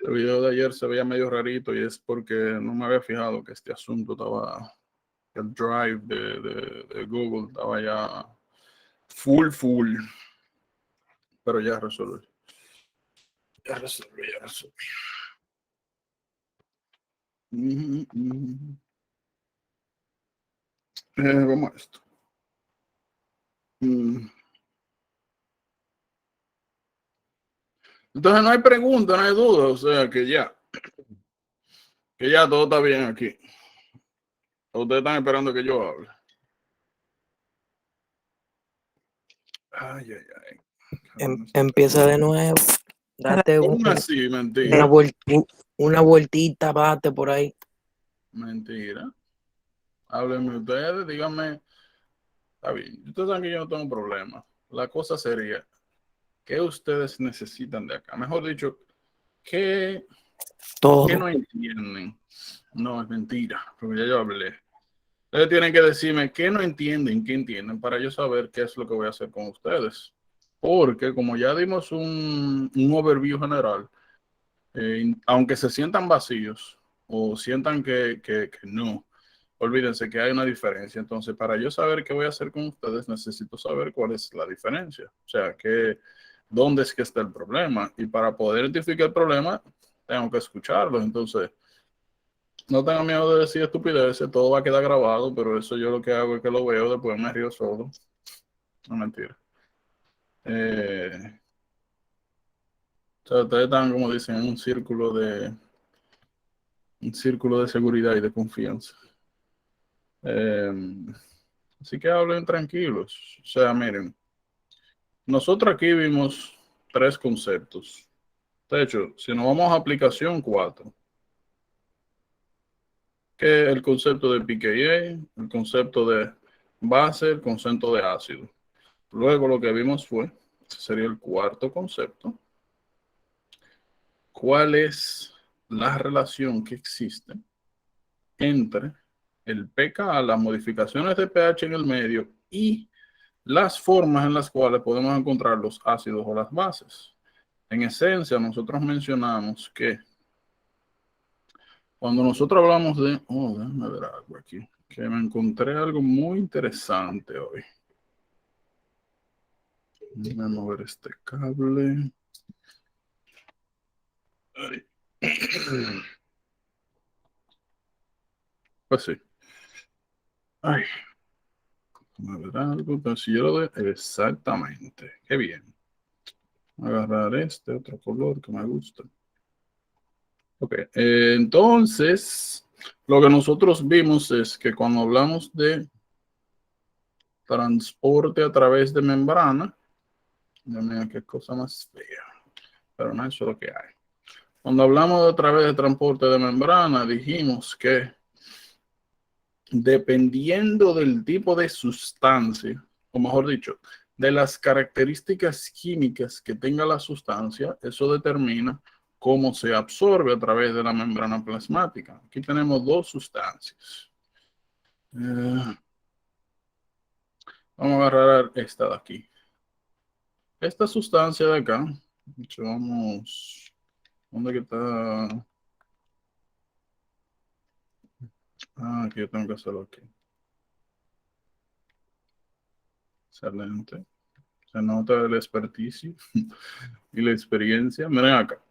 El video de ayer se veía medio rarito y es porque no me había fijado que este asunto estaba, el drive de Google estaba ya full, pero ya resolví. Ya resolví. Vamos a esto. Entonces no hay pregunta, no hay duda, o sea que ya todo está bien aquí. Ustedes están esperando que yo hable. Ay. Empieza de nuevo. Date ¿Cómo así? Mentira. una vueltita, bate por ahí. Mentira. Háblenme ustedes, díganme. Está bien. Ustedes saben que yo no tengo problema. La cosa sería, ¿qué ustedes necesitan de acá? Mejor dicho, ¿qué no entienden? No, es mentira, porque ya yo hablé. Ustedes tienen que decirme qué no entienden, qué entienden, para yo saber qué es lo que voy a hacer con ustedes. Porque como ya dimos un overview general, aunque se sientan vacíos o sientan que no, olvídense que hay una diferencia. Entonces, para yo saber qué voy a hacer con ustedes, necesito saber cuál es la diferencia. O sea, dónde es que está el problema. Y para poder identificar el problema, tengo que escucharlo. Entonces, no tengan miedo de decir estupideces, todo va a quedar grabado, pero eso yo lo que hago es que lo veo, después me río solo. No, mentira. O sea, ustedes están, como dicen, en un círculo de seguridad y de confianza. Así que hablen tranquilos. O sea, miren, nosotros aquí vimos 3 conceptos. De hecho, si nos vamos a aplicación 4, que es el concepto de pKa, el concepto de base, el concepto de ácido. Luego lo que vimos fue, ese sería el 4º concepto, cuál es la relación que existe entre el pK, las modificaciones de pH en el medio y las formas en las cuales podemos encontrar los ácidos o las bases. En esencia, nosotros mencionamos que cuando nosotros hablamos de... déjame ver algo aquí, que me encontré algo muy interesante hoy. Déjame mover este cable. Ay. Pues sí. Ay. Déjame ver algo, pero si yo lo doy... Exactamente. Qué bien. Agarrar este otro color que me gusta. Ok, entonces, lo que nosotros vimos es que cuando hablamos de transporte a través de membrana, mira qué cosa más fea, pero no, eso es lo que hay. Cuando hablamos de a través de transporte de membrana, dijimos que dependiendo del tipo de sustancia, o mejor dicho, de las características químicas que tenga la sustancia, eso determina cómo se absorbe a través de la membrana plasmática. Aquí tenemos 2 sustancias. Vamos a agarrar esta de aquí. Esta sustancia de acá, vamos, ¿dónde que está? Aquí yo tengo que hacerlo aquí. Excelente. Se nota el experticio y la experiencia. Miren acá.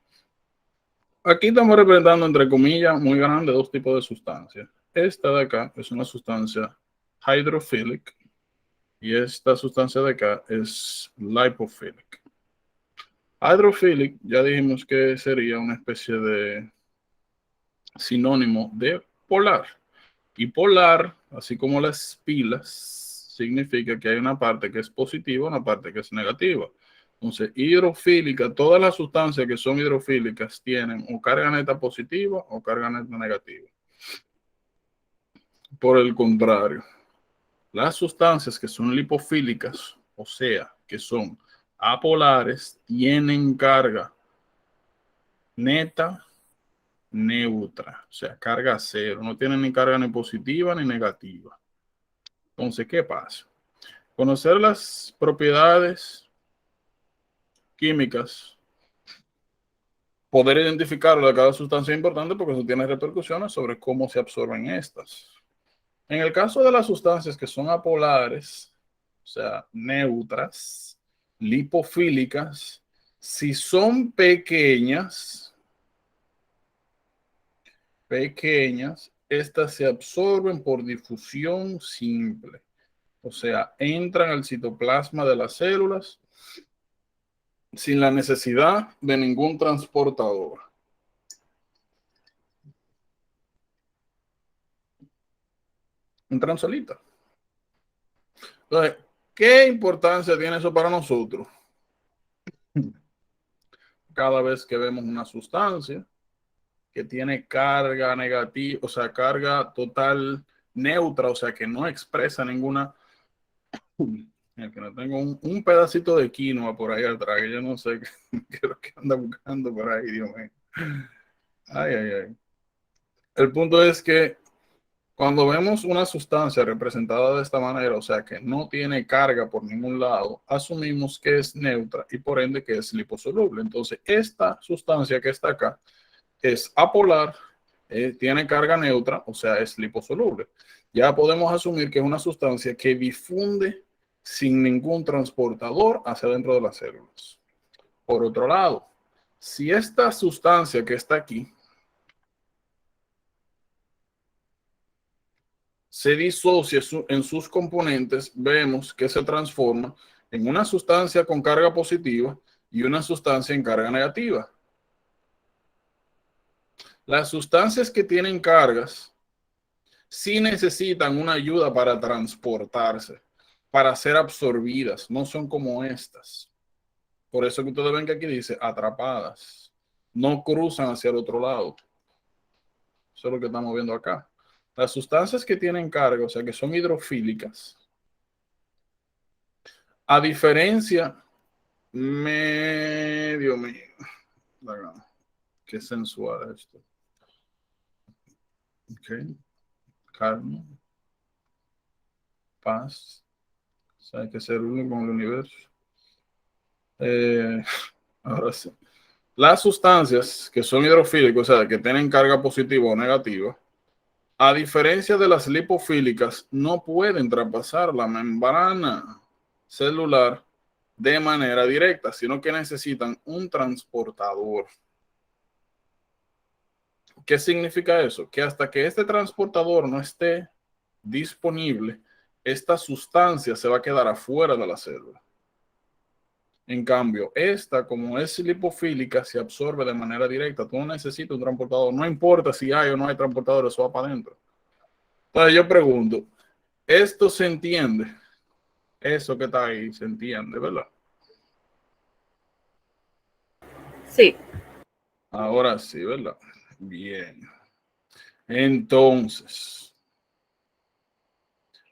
Aquí estamos representando, entre comillas, muy grande 2 tipos de sustancias. Esta de acá es una sustancia hydrophilic y esta sustancia de acá es lipophilic. Hydrophilic, ya dijimos que sería una especie de sinónimo de polar. Y polar, así como las pilas, significa que hay una parte que es positiva, una parte que es negativa. Entonces, hidrofílica, todas las sustancias que son hidrofílicas tienen o carga neta positiva o carga neta negativa. Por el contrario, las sustancias que son lipofílicas, o sea, que son apolares, tienen carga neta neutra, o sea, carga cero, no tienen ni carga ni positiva ni negativa. Entonces, ¿qué pasa? Conocer las propiedades químicas poder identificar de cada sustancia es importante porque eso tiene repercusiones sobre cómo se absorben estas. En el caso de las sustancias que son apolares, o sea, neutras, lipofílicas, si son pequeñas, estas se absorben por difusión simple. O sea, entran al citoplasma de las células sin la necesidad de ningún transportador. Entran solitas. Entonces, ¿qué importancia tiene eso para nosotros? Cada vez que vemos una sustancia que tiene carga negativa, o sea, carga total neutra, o sea, que no expresa ninguna... Que no tengo un pedacito de quinoa por ahí atrás, que yo no sé qué es lo que anda buscando por ahí, Dios mío. Ay, ay, ay. El punto es que cuando vemos una sustancia representada de esta manera, o sea, que no tiene carga por ningún lado, asumimos que es neutra y por ende que es liposoluble. Entonces, esta sustancia que está acá es apolar, tiene carga neutra, o sea, es liposoluble. Ya podemos asumir que es una sustancia que difunde sin ningún transportador hacia dentro de las células. Por otro lado, si esta sustancia que está aquí se disocia en sus componentes, vemos que se transforma en una sustancia con carga positiva y una sustancia en carga negativa. Las sustancias que tienen cargas sí necesitan una ayuda para transportarse, para ser absorbidas, no son como estas. Por eso que ustedes ven que aquí dice atrapadas, no cruzan hacia el otro lado. Eso es lo que estamos viendo acá. Las sustancias que tienen carga, o sea, que son hidrofílicas, a diferencia, medio mío, qué sensual esto. Ok, calma, paz, o sea, hay que ser uno con el universo. Ahora sí. Las sustancias que son hidrofílicas, o sea, que tienen carga positiva o negativa, a diferencia de las lipofílicas, no pueden traspasar la membrana celular de manera directa, sino que necesitan un transportador. ¿Qué significa eso? Que hasta que este transportador no esté disponible, esta sustancia se va a quedar afuera de la célula. En cambio, esta, como es lipofílica, se absorbe de manera directa. Tú no necesitas un transportador. No importa si hay o no hay transportador, eso va para adentro. Entonces yo pregunto, ¿esto se entiende? Eso que está ahí se entiende, ¿verdad? Sí. Ahora sí, ¿verdad? Bien. Entonces,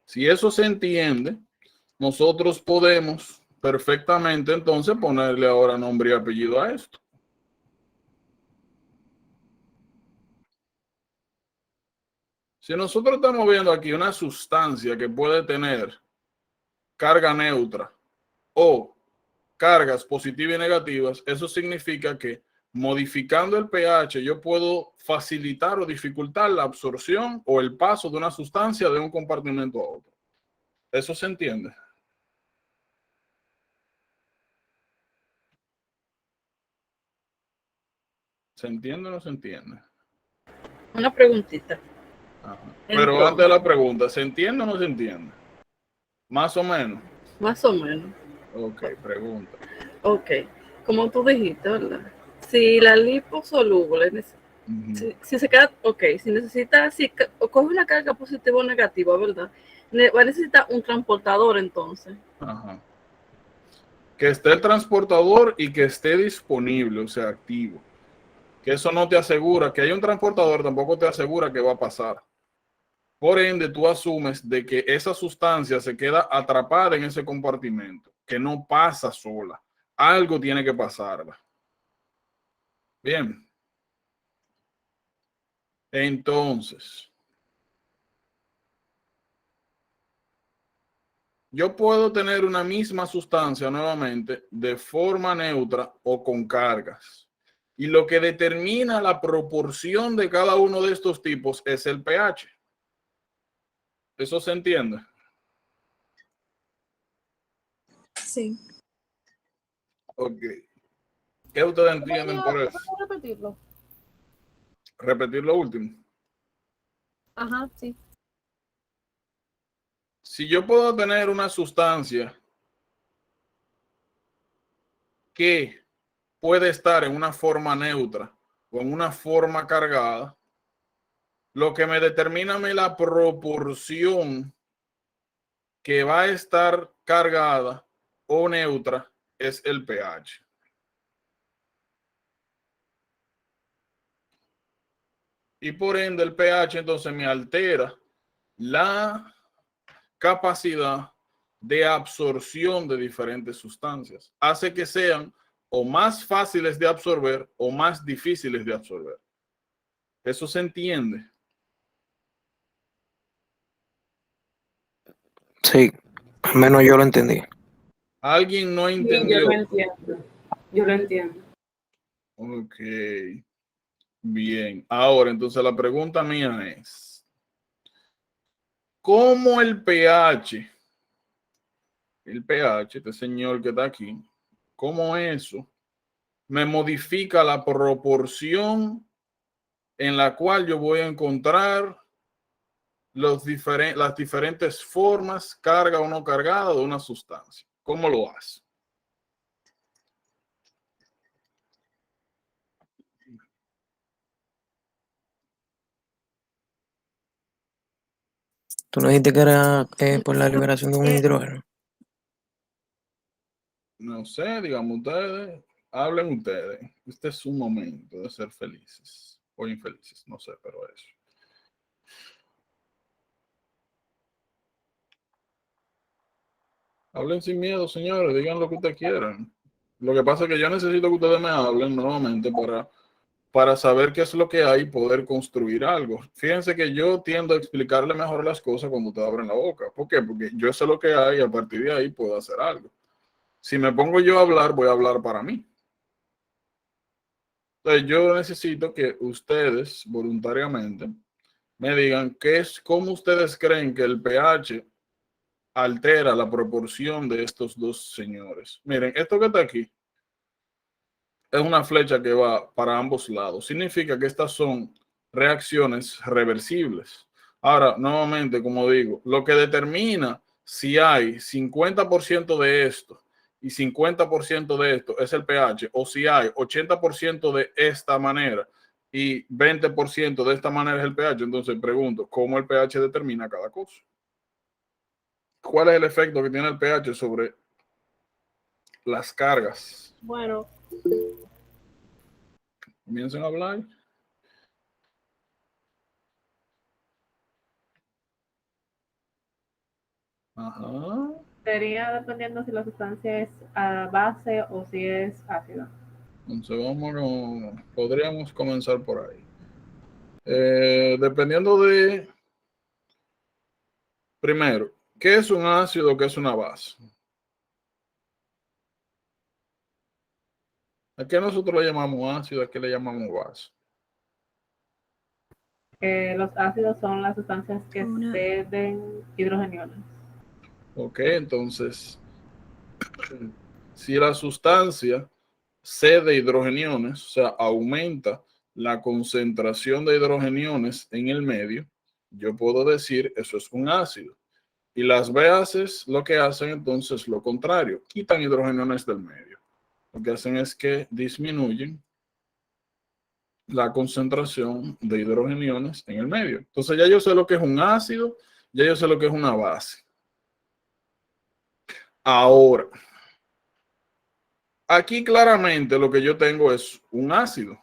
si eso se entiende, nosotros podemos perfectamente entonces ponerle ahora nombre y apellido a esto. Si nosotros estamos viendo aquí una sustancia que puede tener carga neutra o cargas positivas y negativas, eso significa que modificando el pH yo puedo facilitar o dificultar la absorción o el paso de una sustancia de un compartimento a otro. ¿Eso se entiende? ¿Se entiende o no se entiende? Una preguntita. Ajá. Pero Entonces, antes de la pregunta, ¿se entiende o no se entiende? Más o menos. más o menos. Ok, pregunta. Ok. Como tú dijiste, ¿verdad? Si la liposoluble, si se queda, ok, si necesita, si coge una carga positiva o negativa, ¿verdad? Va a necesitar un transportador entonces. Ajá. Que esté el transportador y que esté disponible, o sea, activo. Que eso no te asegura, que haya un transportador tampoco te asegura que va a pasar. Por ende, tú asumes de que esa sustancia se queda atrapada en ese compartimento, que no pasa sola. Algo tiene que pasarla. Bien. Entonces, yo puedo tener una misma sustancia nuevamente de forma neutra o con cargas. Y lo que determina la proporción de cada uno de estos tipos es el pH. ¿Eso se entiende? Sí. Ok. ¿Qué ustedes entienden por eso? ¿Puedo repetirlo? Repetir lo último. Ajá, sí. Si yo puedo tener una sustancia que puede estar en una forma neutra o en una forma cargada, lo que me determina a mí la proporción que va a estar cargada o neutra es el pH. Y por ende el pH entonces me altera la capacidad de absorción de diferentes sustancias. Hace que sean o más fáciles de absorber o más difíciles de absorber. Eso se entiende. Sí, al menos yo lo entendí. ¿Alguien no Sí, yo entendió? lo entiendo. Yo lo entiendo. Ok. Bien. Ahora, entonces la pregunta mía es, ¿cómo el pH, este señor que está aquí, cómo eso me modifica la proporción en la cual yo voy a encontrar las diferentes formas, carga o no cargada de una sustancia? ¿Cómo lo hace? Tú no dijiste que era por la liberación de un hidrógeno. No sé, digamos ustedes, hablen ustedes. Este es un momento de ser felices o infelices, no sé, pero eso. Hablen sin miedo, señores, digan lo que ustedes quieran. Lo que pasa es que yo necesito que ustedes me hablen nuevamente para saber qué es lo que hay y poder construir algo. Fíjense que yo tiendo a explicarle mejor las cosas cuando ustedes abren la boca. ¿Por qué? Porque yo sé lo que hay y a partir de ahí puedo hacer algo. Si me pongo yo a hablar, voy a hablar para mí. Entonces, yo necesito que ustedes voluntariamente me digan cómo ustedes creen que el pH altera la proporción de estos dos señores. Miren, esto que está aquí es una flecha que va para ambos lados. Significa que estas son reacciones reversibles. Ahora, nuevamente, como digo, lo que determina si hay 50% de esto y 50% de esto es el pH, o si hay 80% de esta manera y 20% de esta manera es el pH. Entonces pregunto, ¿cómo el pH determina cada cosa? ¿Cuál es el efecto que tiene el pH sobre las cargas? Bueno, Comiencen a hablar. Ajá. Sería dependiendo si la sustancia es base o si es ácida. Entonces podríamos comenzar por ahí. Dependiendo primero, ¿qué es un ácido? ¿Qué es una base? ¿A qué nosotros le llamamos ácido? ¿A qué le llamamos base? Los ácidos son las sustancias que ceden hidrogeniones. Ok, entonces, si la sustancia cede hidrogeniones, o sea, aumenta la concentración de hidrogeniones en el medio, yo puedo decir eso es un ácido. Y las bases lo que hacen entonces lo contrario, quitan hidrogeniones del medio. Lo que hacen es que disminuyen la concentración de hidrogeniones en el medio. Entonces ya yo sé lo que es un ácido, ya yo sé lo que es una base. Ahora, aquí claramente lo que yo tengo es un ácido.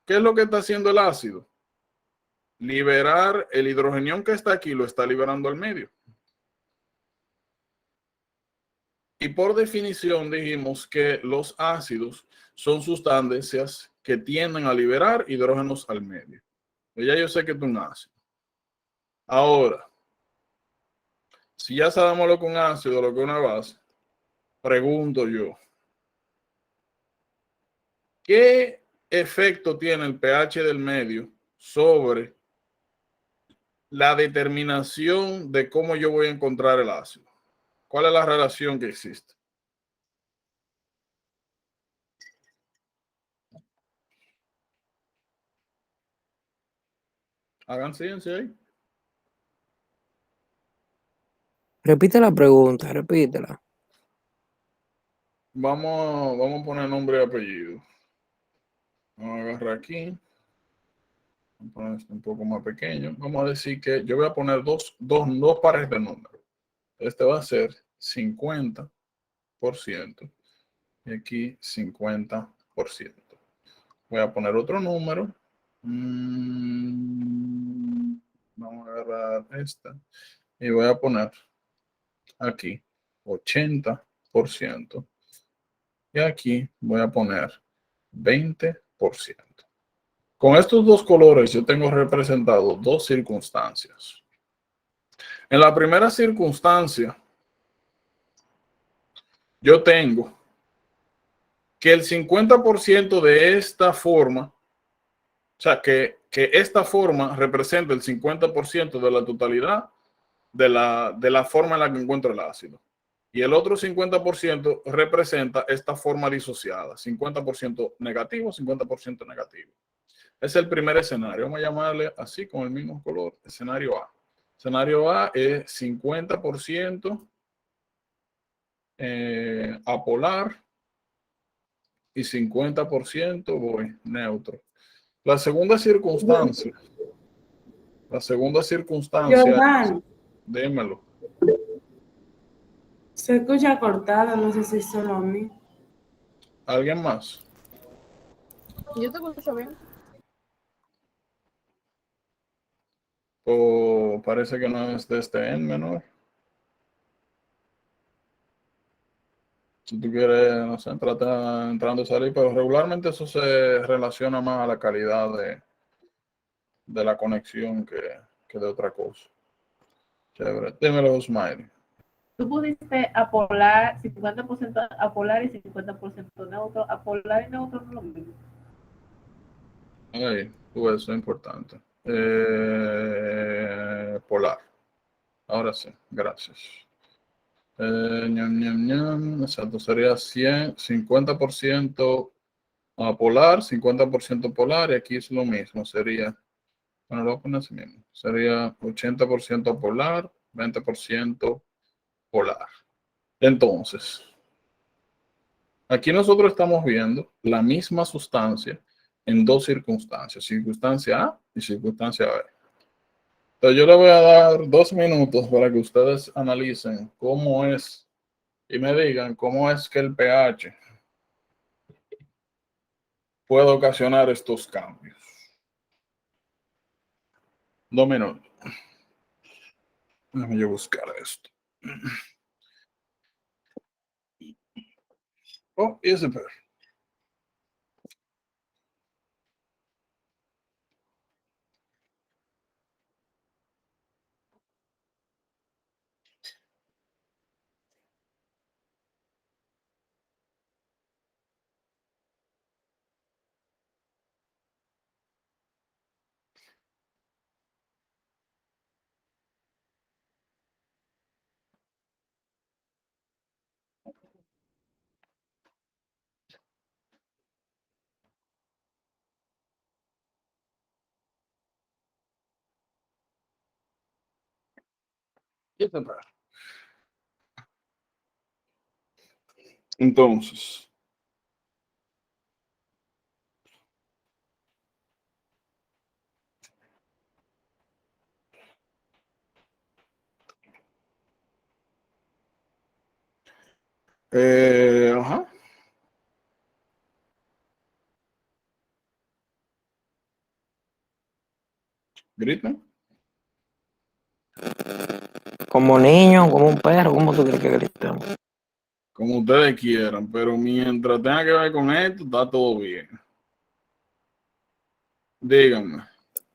¿Qué es lo que está haciendo el ácido? Liberar el hidrogenión que está aquí, lo está liberando al medio. Y por definición dijimos que los ácidos son sustancias que tienden a liberar hidrógenos al medio. Ya yo sé que es un ácido. Ahora, si ya sabemos lo que es un ácido, lo que es una base, pregunto yo, ¿qué efecto tiene el pH del medio sobre la determinación de cómo yo voy a encontrar el ácido? ¿Cuál es la relación que existe? Hagan ciencia ahí. Repite la pregunta, repítela. Vamos a poner nombre y apellido. Vamos a agarrar aquí. Vamos a poner esto un poco más pequeño. Vamos a decir que yo voy a poner dos pares de números. Este va a ser 50% y aquí 50%. Voy a poner otro número. Vamos a agarrar esta y voy a poner aquí 80% y aquí voy a poner 20%. Con estos dos colores yo tengo representado dos circunstancias. En la primera circunstancia, yo tengo que el 50% de esta forma, o sea, que esta forma representa el 50% de la totalidad de la forma en la que encuentro el ácido. Y el otro 50% representa esta forma disociada, 50% negativo, 50% negativo. Es el primer escenario. Vamos a llamarle así con el mismo color, escenario A. Escenario A es 50% apolar y 50% voy neutro. La segunda circunstancia, Giovanni, dímelo. se escucha cortado, no sé si es solo a mí. ¿Alguien más? Yo te escucho bien. O parece que no es de este en menor. Si tú quieres, no sé, trata entrando y salir, pero regularmente eso se relaciona más a la calidad de la conexión que de otra cosa. Chévere. Dímelo, Smiley. Tú pusiste apolar, 50% apolar y 50% neutro. Apolar y neutro no es lo mismo. Ahí, tú, eso es importante. Polar. Ahora sí, gracias. Exacto, sería 50% polar, 50% polar, y aquí es lo mismo, sería, bueno, lo voy a poner así mismo, sería 80% polar, 20% polar. Entonces, aquí nosotros estamos viendo la misma sustancia en dos circunstancias, circunstancia A y circunstancia B. Entonces yo le voy a dar 2 minutos para que ustedes analicen cómo es y me digan cómo es que el pH puede ocasionar estos cambios. 2 minutos. Déjame yo buscar esto. Oh, y ese perro. Y ese perro. Entonces, ajá. Griten. Como niño, como un perro, ¿cómo tú crees que gritamos? Como ustedes quieran, pero mientras tenga que ver con esto, está todo bien. Díganme.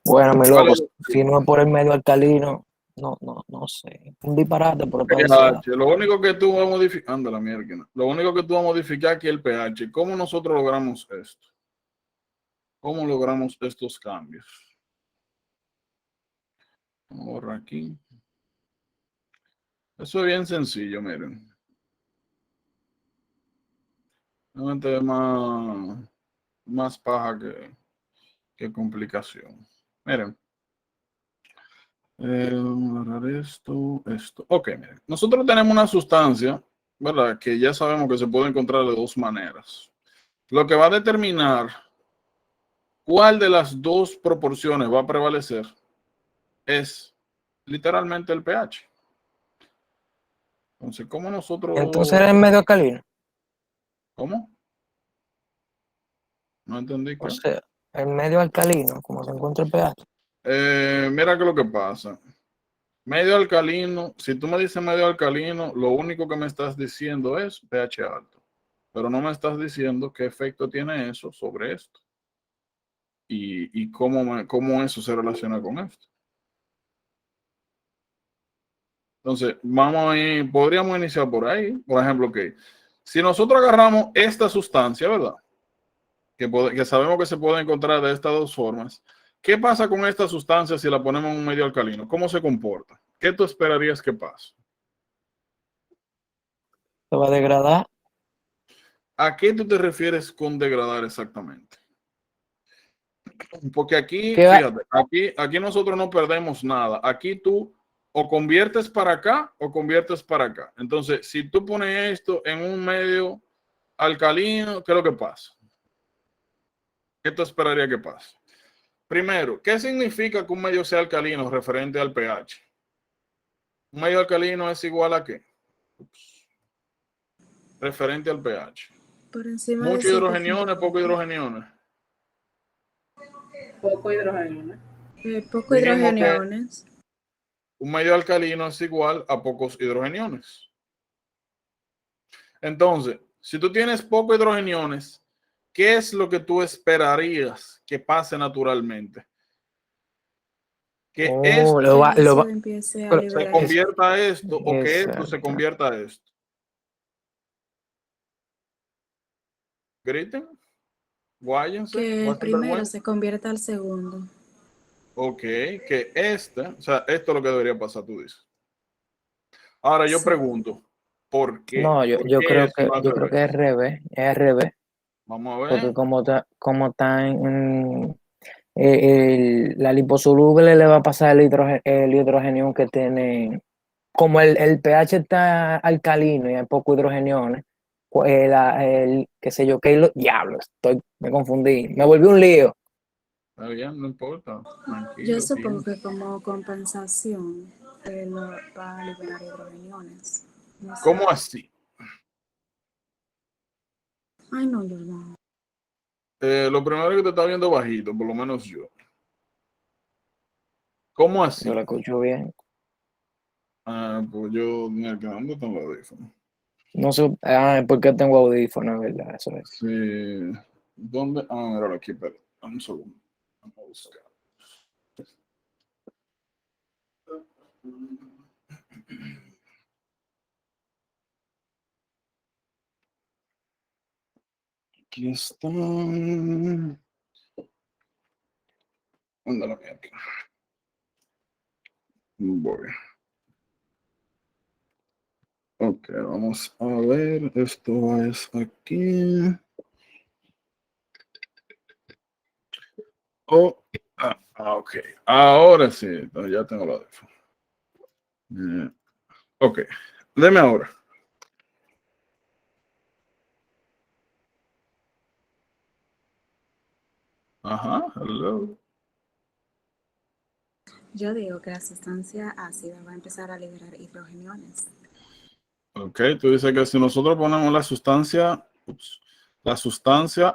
Bueno, mi ¿Cuál loco, es si no es por el medio alcalino, no sé. Un disparate, pero todo pH? Lo único que tú vas a modificar, anda la mierda. Lo único que tú vas a modificar aquí es el pH. ¿Cómo nosotros logramos esto? ¿Cómo logramos estos cambios? Vamos a borrar aquí. Eso es bien sencillo, miren. Realmente es más paja que complicación. Miren. Vamos a agarrar esto. Ok, miren. Nosotros tenemos una sustancia, ¿verdad? Que ya sabemos que se puede encontrar de dos maneras. Lo que va a determinar cuál de las dos proporciones va a prevalecer es literalmente el pH. Entonces, ¿cómo nosotros... Entonces era en medio alcalino. ¿Cómo? No entendí O qué. sea, en medio alcalino, como se encuentra el pH. Mira qué es lo que pasa. Medio alcalino, si tú me dices medio alcalino, lo único que me estás diciendo es pH alto. Pero no me estás diciendo qué efecto tiene eso sobre esto. Y cómo eso se relaciona con esto. Entonces, podríamos iniciar por ahí. Por ejemplo, que si nosotros agarramos esta sustancia, ¿verdad? Que sabemos que se puede encontrar de estas dos formas. ¿Qué pasa con esta sustancia si la ponemos en un medio alcalino? ¿Cómo se comporta? ¿Qué tú esperarías que pase? Se va a degradar. ¿A qué tú te refieres con degradar exactamente? Porque aquí, ¿Qué va? fíjate, aquí nosotros no perdemos nada. Aquí tú o conviertes para acá o conviertes para acá. Entonces, si tú pones esto en un medio alcalino, ¿qué es lo que pasa? ¿Qué tú esperarías que pase? Primero, ¿qué significa que un medio sea alcalino referente al pH? Un medio alcalino es igual a ¿qué? Referente al pH. Por encima de Mucho 7,5. hidrogeniones, poco hidrogeniones. Poco hidrógeno. Poco Dijimos que hidrogeniones. un medio alcalino es igual a pocos hidrogeniones. Entonces, si tú tienes pocos hidrogeniones, ¿qué es lo que tú esperarías que pase naturalmente? Que esto Lo va, Que lo eso va. empiece a Pero, se liberar. convierta a esto o que esto se exacto. convierta a esto. Griten, guáyense, Que el pasen primero vergüenza. se convierta al segundo. Ok, que o sea, esto es lo que debería pasar, tú dices. Ahora yo Sí. pregunto, ¿por qué? No, ¿Por qué eso no al yo creo revés? que es revés, es al revés, Vamos a porque ver. como está la liposoluble le va a pasar el hidrogenio que tiene, como el pH está alcalino y hay poco hidrogeniones, qué sé yo, diablo, me confundí, me volví un lío. Está bien, no importa. Yo Tranquilo, supongo piensa. que como compensación él va a liberar hidrogeniones. No sé. ¿Cómo así? Ay, no, Jordan. Lo primero es que te está viendo bajito, por lo menos yo. ¿Cómo Yo lo así? escucho bien. Pues yo ni el que ando con los audífonos. No sé, ¿por qué tengo audífonos, verdad? Eso es. Sí. ¿Dónde? Míralo aquí, pero un segundo. Vamos a buscar. Aquí está. Ándale, aquí. Voy. Ok, vamos a ver. Esto es aquí. Ok. Ahora sí. Ya tengo la defo. Ok. Deme ahora. Ajá. Hello. Yo digo que la sustancia ácida va a empezar a liberar hidrogeniones. Ok, tú dices que si nosotros ponemos la sustancia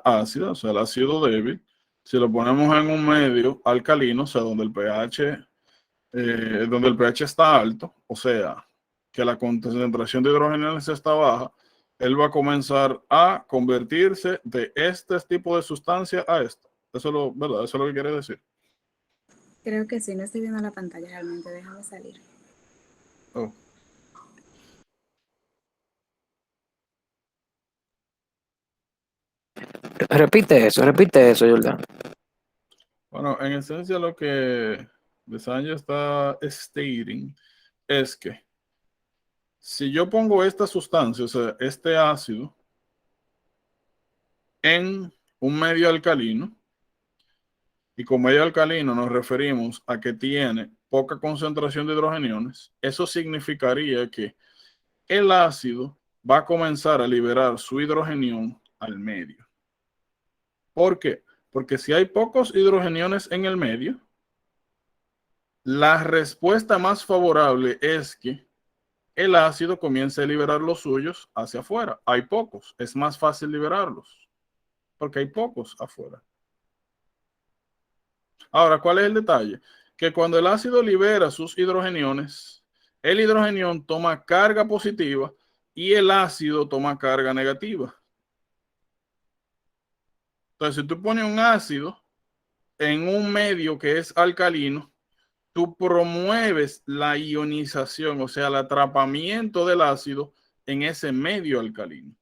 ácida, o sea, el ácido débil, si lo ponemos en un medio alcalino, o sea, donde el pH está alto, o sea, que la concentración de hidrogeniones está baja, él va a comenzar a convertirse de este tipo de sustancia a esto. ¿Verdad? Eso es lo que quiere decir. Creo que sí, no estoy viendo la pantalla realmente, déjame salir. Oh. Repite eso, Jordan. Bueno, en esencia lo que Desanya está stating es que si yo pongo esta sustancia, o sea, este ácido, en un medio alcalino, y con medio alcalino nos referimos a que tiene poca concentración de hidrogeniones, eso significaría que el ácido va a comenzar a liberar su hidrogenión al medio. ¿Por qué? Porque si hay pocos hidrogeniones en el medio, la respuesta más favorable es que el ácido comience a liberar los suyos hacia afuera. Hay pocos, es más fácil liberarlos, porque hay pocos afuera. Ahora, ¿cuál es el detalle? Que cuando el ácido libera sus hidrogeniones, el hidrogenión toma carga positiva y el ácido toma carga negativa. Entonces, si tú pones un ácido en un medio que es alcalino, tú promueves la ionización, o sea, el atrapamiento del ácido en ese medio alcalino.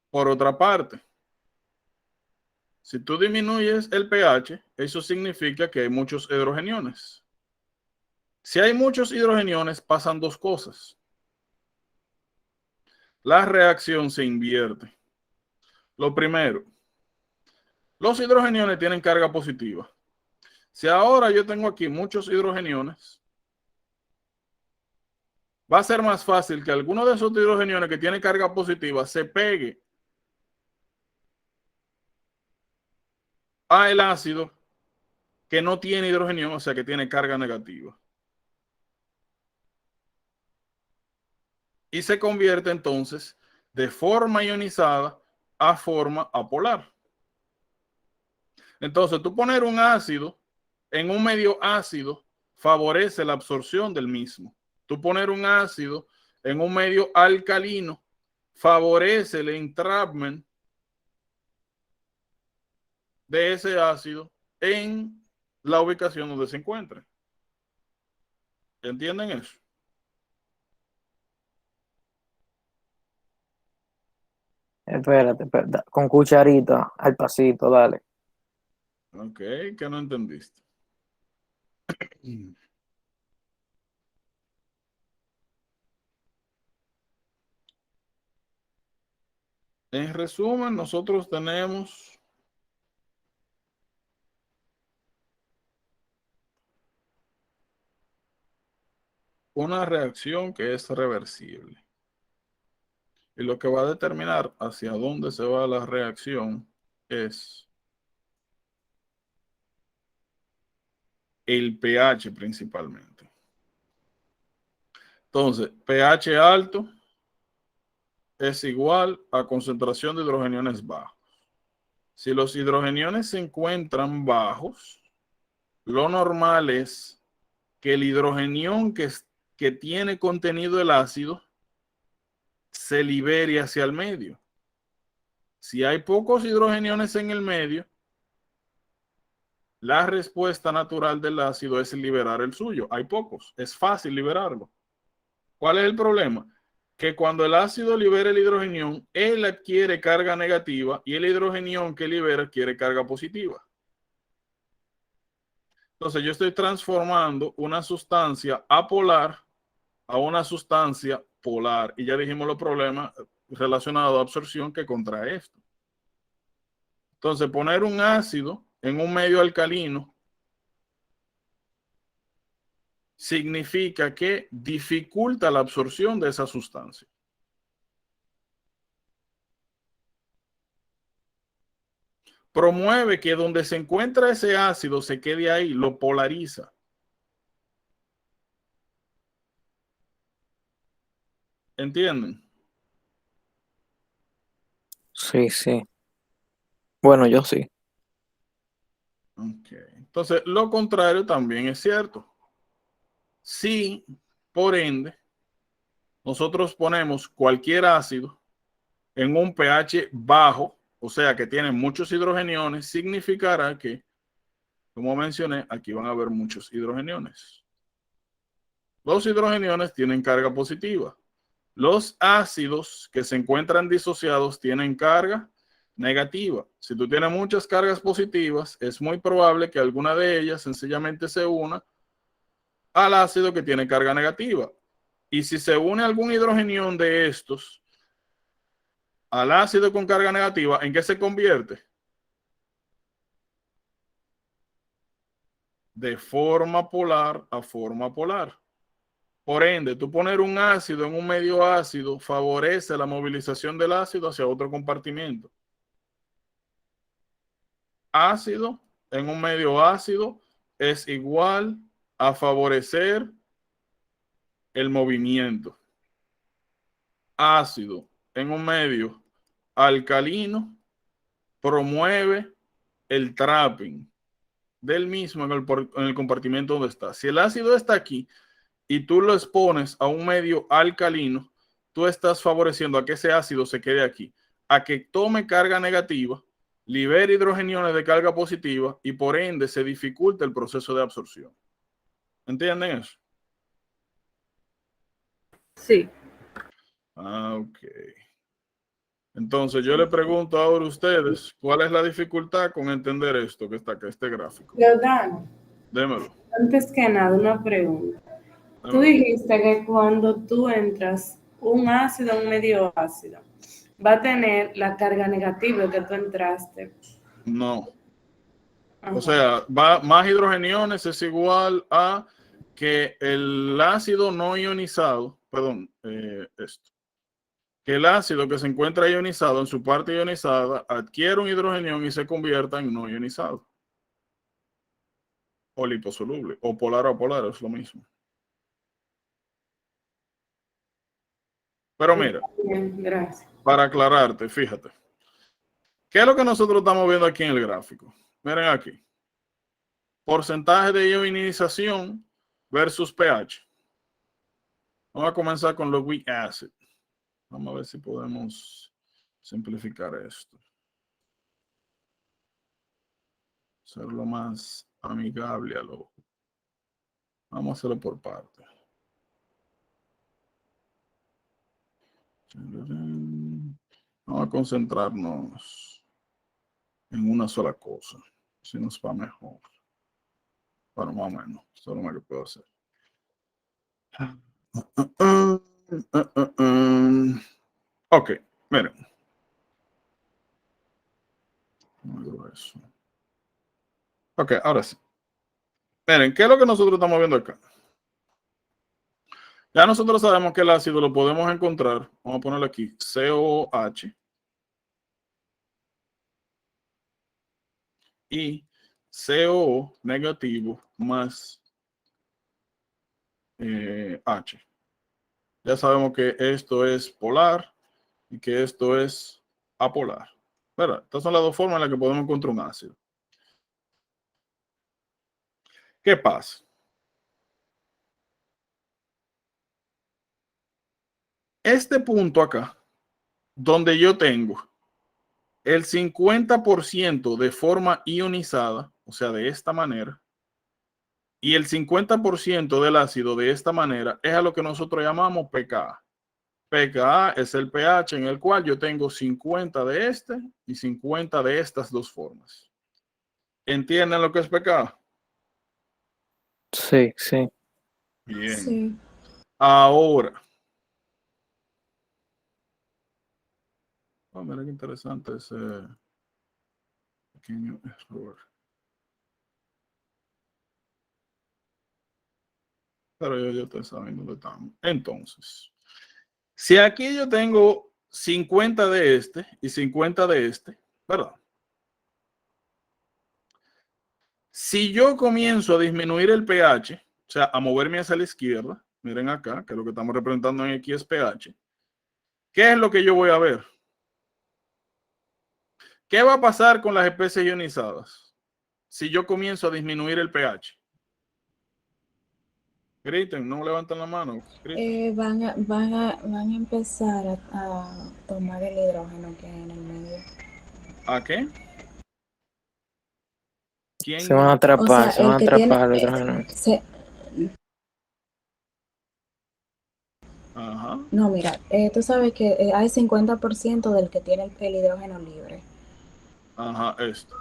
Por otra parte, si tú disminuyes el pH, eso significa que hay muchos hidrogeniones. Si hay muchos hidrogeniones, pasan dos cosas. La reacción se invierte. Lo primero, los hidrogeniones tienen carga positiva. Si ahora yo tengo aquí muchos hidrogeniones, va a ser más fácil que alguno de esos hidrogeniones que tiene carga positiva se pegue a el ácido que no tiene hidrogenión, o sea que tiene carga negativa. Y se convierte entonces de forma ionizada a forma apolar. Entonces, tú poner un ácido en un medio ácido favorece la absorción del mismo. Tú poner un ácido en un medio alcalino favorece el entrapment de ese ácido en la ubicación donde se encuentre. ¿Entienden eso? Espérate, con cucharita, al pasito, dale. Ok, que no entendiste. En resumen, nosotros tenemos una reacción que es reversible. Y lo que va a determinar hacia dónde se va la reacción es el pH principalmente. Entonces, pH alto es igual a concentración de hidrogeniones bajos. Si los hidrogeniones se encuentran bajos, lo normal es que el hidrogenión que tiene contenido el ácido se libere hacia el medio. Si hay pocos hidrogeniones en el medio, la respuesta natural del ácido es liberar el suyo. Hay pocos, es fácil liberarlo. ¿Cuál es el problema? Que cuando el ácido libera el hidrogenión, él adquiere carga negativa y el hidrogenión que libera adquiere carga positiva. Entonces yo estoy transformando una sustancia apolar a una sustancia polar. Y ya dijimos los problemas relacionados a absorción que contrae esto. Entonces poner un ácido en un medio alcalino significa que dificulta la absorción de esa sustancia. Promueve que donde se encuentra ese ácido se quede ahí, lo polariza. ¿Entienden? Sí, sí. Bueno, yo sí. Okay. Entonces, lo contrario también es cierto. Si, por ende, nosotros ponemos cualquier ácido en un pH bajo, o sea que tiene muchos hidrogeniones, significará que, como mencioné, aquí van a haber muchos hidrogeniones. Los hidrogeniones tienen carga positiva. Los ácidos que se encuentran disociados tienen carga negativa. Si tú tienes muchas cargas positivas, es muy probable que alguna de ellas sencillamente se una al ácido que tiene carga negativa. Y si se une algún hidrogenión de estos al ácido con carga negativa, ¿en qué se convierte? De forma polar a forma polar. Por ende, tú poner un ácido en un medio ácido favorece la movilización del ácido hacia otro compartimiento. Ácido en un medio ácido es igual a favorecer el movimiento. Ácido en un medio alcalino promueve el trapping del mismo en el compartimento donde está. Si el ácido está aquí y tú lo expones a un medio alcalino, tú estás favoreciendo a que ese ácido se quede aquí, a que tome carga negativa, libere hidrogeniones de carga positiva y por ende se dificulta el proceso de absorción. ¿Entienden eso? Sí. Ok. Entonces yo le pregunto ahora a ustedes, ¿cuál es la dificultad con entender esto que está acá, este gráfico? Jordan, Démelo. antes que nada, una pregunta. Tú Démelo. dijiste que cuando tú entras un ácido a un medio ácido, va a tener la carga negativa que tú entraste. No. Ajá. O sea, va más hidrogeniones es igual a que el ácido no ionizado, perdón, esto, que el ácido que se encuentra ionizado en su parte ionizada adquiere un hidrogenión y se convierta en no ionizado. O liposoluble, o polar a polar, es lo mismo. Pero mira, Bien, gracias. para aclararte, fíjate. ¿Qué es lo que nosotros estamos viendo aquí en el gráfico? Miren aquí. Porcentaje de ionización versus pH. Vamos a comenzar con los weak acid. Vamos a ver si podemos simplificar esto. Ser lo más amigable a lo. Vamos a hacerlo por parte. Vamos a concentrarnos en una sola cosa. Si nos va mejor. Bueno, más o menos. Eso es lo más que puedo hacer. Ok, miren. Eso. Ok, ahora sí. Miren, ¿qué es lo que nosotros estamos viendo acá? Ya nosotros sabemos que el ácido lo podemos encontrar. Vamos a ponerlo aquí. COH. Y CO negativo más H. Ya sabemos que esto es polar y que esto es apolar. ¿Verdad? Estas son las dos formas en las que podemos encontrar un ácido. ¿Qué pasa? Este punto acá, donde yo tengo el 50% de forma ionizada, o sea, de esta manera, y el 50% del ácido de esta manera, es a lo que nosotros llamamos pKa. pKa es el pH en el cual yo tengo 50 de este y 50 de estas dos formas. ¿Entienden lo que es pKa? Sí, sí. Bien. Sí. Ahora. Oh, mira qué interesante ese pequeño error. Pero yo estoy sabiendo dónde estamos. Entonces, si aquí yo tengo 50 de este y 50 de este, ¿verdad? Si yo comienzo a disminuir el pH, o sea, a moverme hacia la izquierda, miren acá, que lo que estamos representando aquí es pH, ¿qué es lo que yo voy a ver? ¿Qué va a pasar con las especies ionizadas si yo comienzo a disminuir el pH? Griten, no levanten la mano. Van a empezar a tomar el hidrógeno que hay en el medio. ¿A qué? ¿Quién? Se van a atrapar, O sea, se van a el que atrapar tiene, los hidrógenos. Ajá. No, mira, tú sabes que hay 50% del que tiene el hidrógeno libre. Ajá, esto.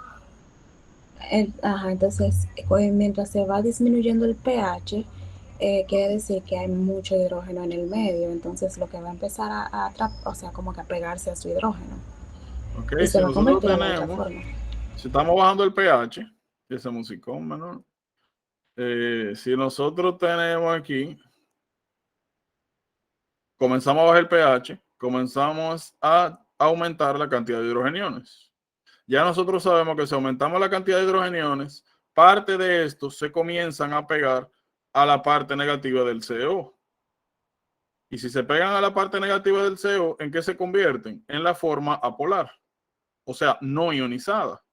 Ajá, entonces, mientras se va disminuyendo el pH, quiere decir que hay mucho hidrógeno en el medio, entonces lo que va a empezar o sea, como que a pegarse a su hidrógeno Ok, y se si va a nosotros convertir en otra tenemos, forma. si estamos bajando el pH, ese musicón menor, si nosotros tenemos aquí, comenzamos a bajar el pH, comenzamos a aumentar la cantidad de hidrogeniones. Ya nosotros sabemos que si aumentamos la cantidad de hidrogeniones, parte de estos se comienzan a pegar a la parte negativa del CO. Y si se pegan a la parte negativa del CO, ¿en qué se convierten? En la forma apolar, o sea, no ionizada.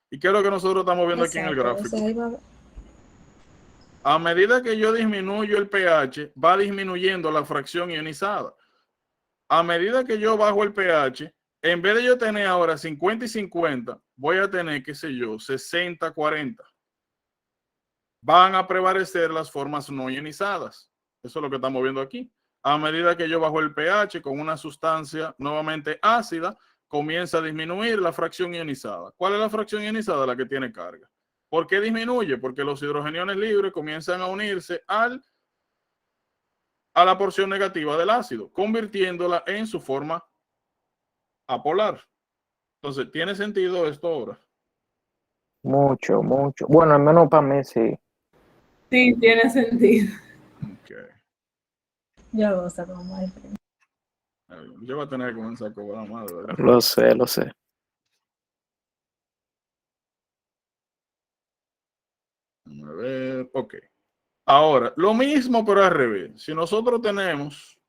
¿Y qué es lo que nosotros estamos viendo aquí en el Exacto, o sea, gráfico? ahí va, A medida que yo disminuyo el pH, va disminuyendo la fracción ionizada. A medida que yo bajo el pH, en vez de yo tener ahora 50 y 50, voy a tener, qué sé yo, 60, 40. Van a prevalecer las formas no ionizadas. Eso es lo que estamos viendo aquí. A medida que yo bajo el pH con una sustancia nuevamente ácida, comienza a disminuir la fracción ionizada. ¿Cuál es la fracción ionizada? La que tiene carga. ¿Por qué disminuye? Porque los hidrogeniones libres comienzan a unirse a la porción negativa del ácido, convirtiéndola en su forma apolar. Entonces, ¿tiene sentido esto ahora? Mucho, mucho. Bueno, al menos para mí sí. Sí, tiene sentido. Okay. ya lo está como mal. Yo voy a tener que comenzar a cobrar más, ¿verdad? Lo sé, lo sé. A ver, ok. Ahora, lo mismo pero al revés. Si nosotros tenemos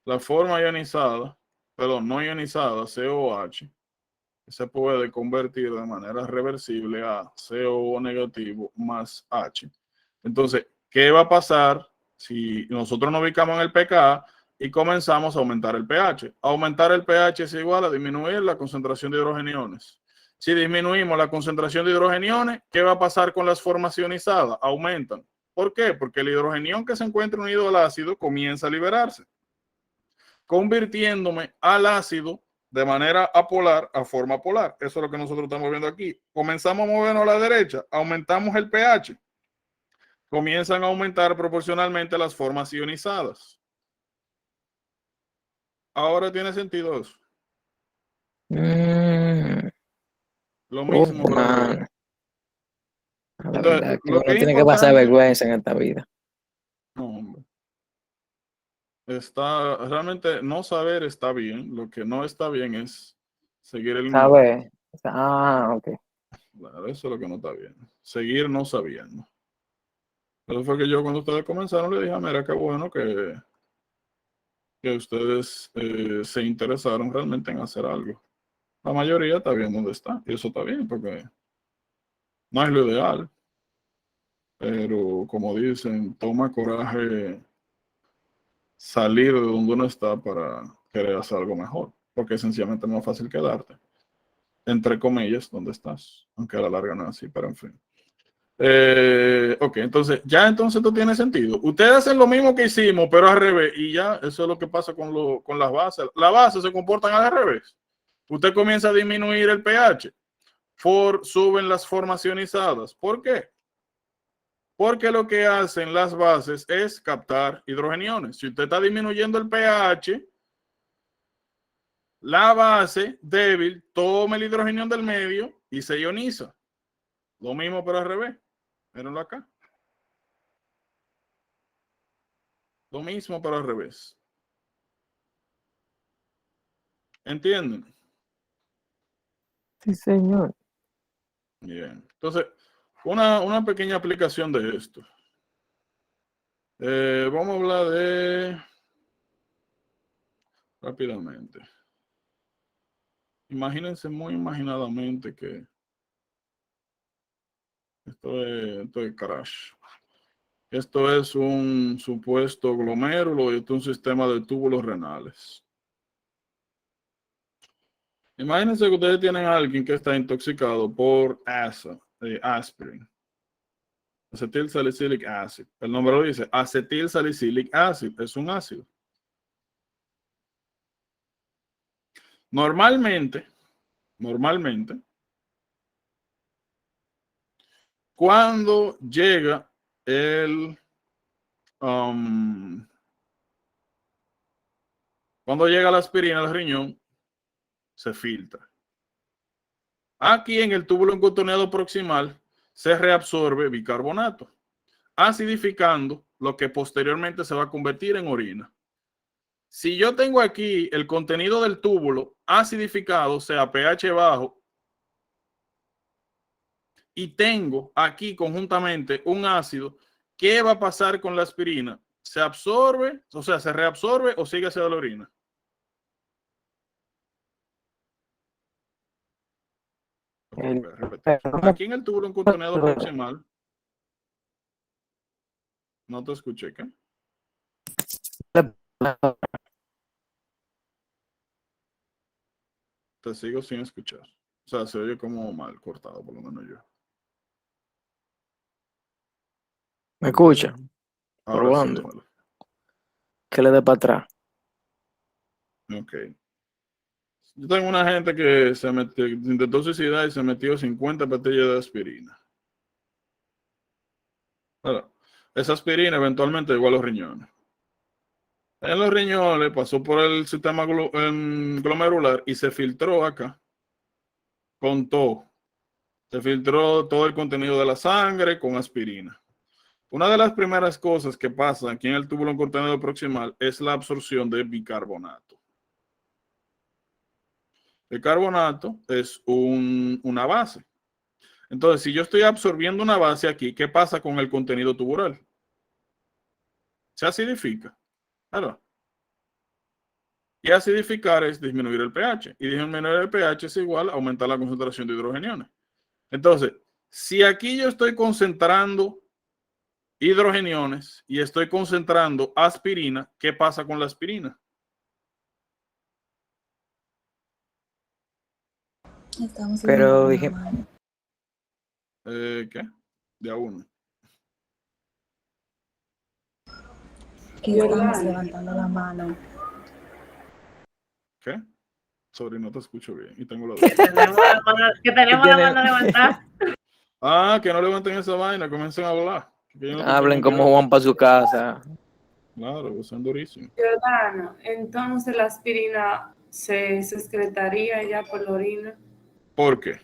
la forma ionizada, perdón, no ionizada, COH, se puede convertir de manera reversible a CO negativo más H. Entonces, ¿qué va a pasar si nosotros nos ubicamos en el pKa y comenzamos a aumentar el pH? Aumentar el pH es igual a disminuir la concentración de hidrogeniones. Si disminuimos la concentración de hidrogeniones, ¿qué va a pasar con las formas ionizadas? Aumentan. ¿Por qué? Porque el hidrogenión que se encuentra unido al ácido comienza a liberarse, convirtiéndome al ácido de manera apolar a forma polar. Eso es lo que nosotros estamos viendo aquí. Comenzamos a movernos a la derecha, aumentamos el pH, comienzan a aumentar proporcionalmente las formas ionizadas. Ahora tiene sentido eso. Lo mismo, pero al revés. Man, la Entonces, verdad que lo que uno es tiene que pasar importante, vergüenza en esta vida. no, hombre, está realmente no saber está bien. Lo que no está bien es seguir el miedo. ¿Sabes? Ok. Claro, eso es lo que no está bien. Seguir no sabiendo. Eso fue que yo cuando ustedes comenzaron le dije, mira, qué bueno que ustedes se interesaron realmente en hacer algo. La mayoría está bien donde está. Y eso está bien porque no es lo ideal. Pero como dicen, toma coraje salir de donde uno está para querer hacer algo mejor. Porque es sencillamente más fácil quedarte. Entre comillas, donde estás. Aunque a la larga no es así, pero en fin. Ok, entonces esto tiene sentido. Ustedes hacen lo mismo que hicimos, pero al revés, y ya eso es lo que pasa con las bases. Las bases se comportan al revés. Usted comienza a disminuir el pH, suben las formas ionizadas. ¿Por qué? Porque lo que hacen las bases es captar hidrogeniones. Si usted está disminuyendo el pH, la base débil toma el hidrogenión del medio y se ioniza. Lo mismo, pero al revés. Mírenlo acá. Lo mismo, pero al revés. ¿Entienden? Sí, señor. Bien. Entonces, una pequeña aplicación de esto. Vamos a hablar rápidamente. Imagínense muy imaginadamente que esto es crash. Esto es un supuesto glomérulo y esto es un sistema de túbulos renales. Imagínense que ustedes tienen a alguien que está intoxicado por aspirin. Acetil salicylic acid. El nombre lo dice, acetil salicylic acid. Es un ácido. Normalmente, normalmente, cuando llega cuando llega la aspirina al riñón, se filtra. Aquí en el túbulo contorneado proximal se reabsorbe bicarbonato, acidificando lo que posteriormente se va a convertir en orina. Si yo tengo aquí el contenido del túbulo acidificado, sea pH bajo, y tengo aquí conjuntamente un ácido, ¿qué va a pasar con la aspirina? ¿Se absorbe, o sea, se reabsorbe o sigue hacia la orina? Ok, voy a repetir. Aquí en el túbulo contorneado proximal, no te escuché, ¿qué? Te sigo sin escuchar. O sea, se oye como mal cortado, por lo menos yo. ¿Me escucha? Ahora sí, Probando. dímelo. Que le dé para atrás. Ok. Yo tengo una gente que se metió, intentó suicidar y se metió 50 pastillas de aspirina. Ahora, esa aspirina eventualmente llegó a los riñones. En los riñones pasó por el sistema glomerular y se filtró acá con todo. Se filtró todo el contenido de la sangre con aspirina. Una de las primeras cosas que pasa aquí en el túbulo contorneado proximal es la absorción de bicarbonato. El carbonato es una base. Entonces, si yo estoy absorbiendo una base aquí, ¿qué pasa con el contenido tubular? Se acidifica. Claro. Y acidificar es disminuir el pH. Y disminuir el pH es igual a aumentar la concentración de hidrogeniones. Entonces, si aquí yo estoy concentrando hidrogeniones y estoy concentrando aspirina, ¿qué pasa con la aspirina? Estamos Pero levantando la dije, mano. ¿Qué? De a uno. Que estamos levantando la mano. ¿Qué? Sorry, no te escucho bien. Y tengo la Que tenemos la mano levantada. Ah, que no levanten esa vaina, comiencen a hablar. Que yo no te hablen tengo como que- Juan para su casa. Claro, son durísimos. Giordano, entonces la aspirina se excretaría ya por la orina. ¿Por qué?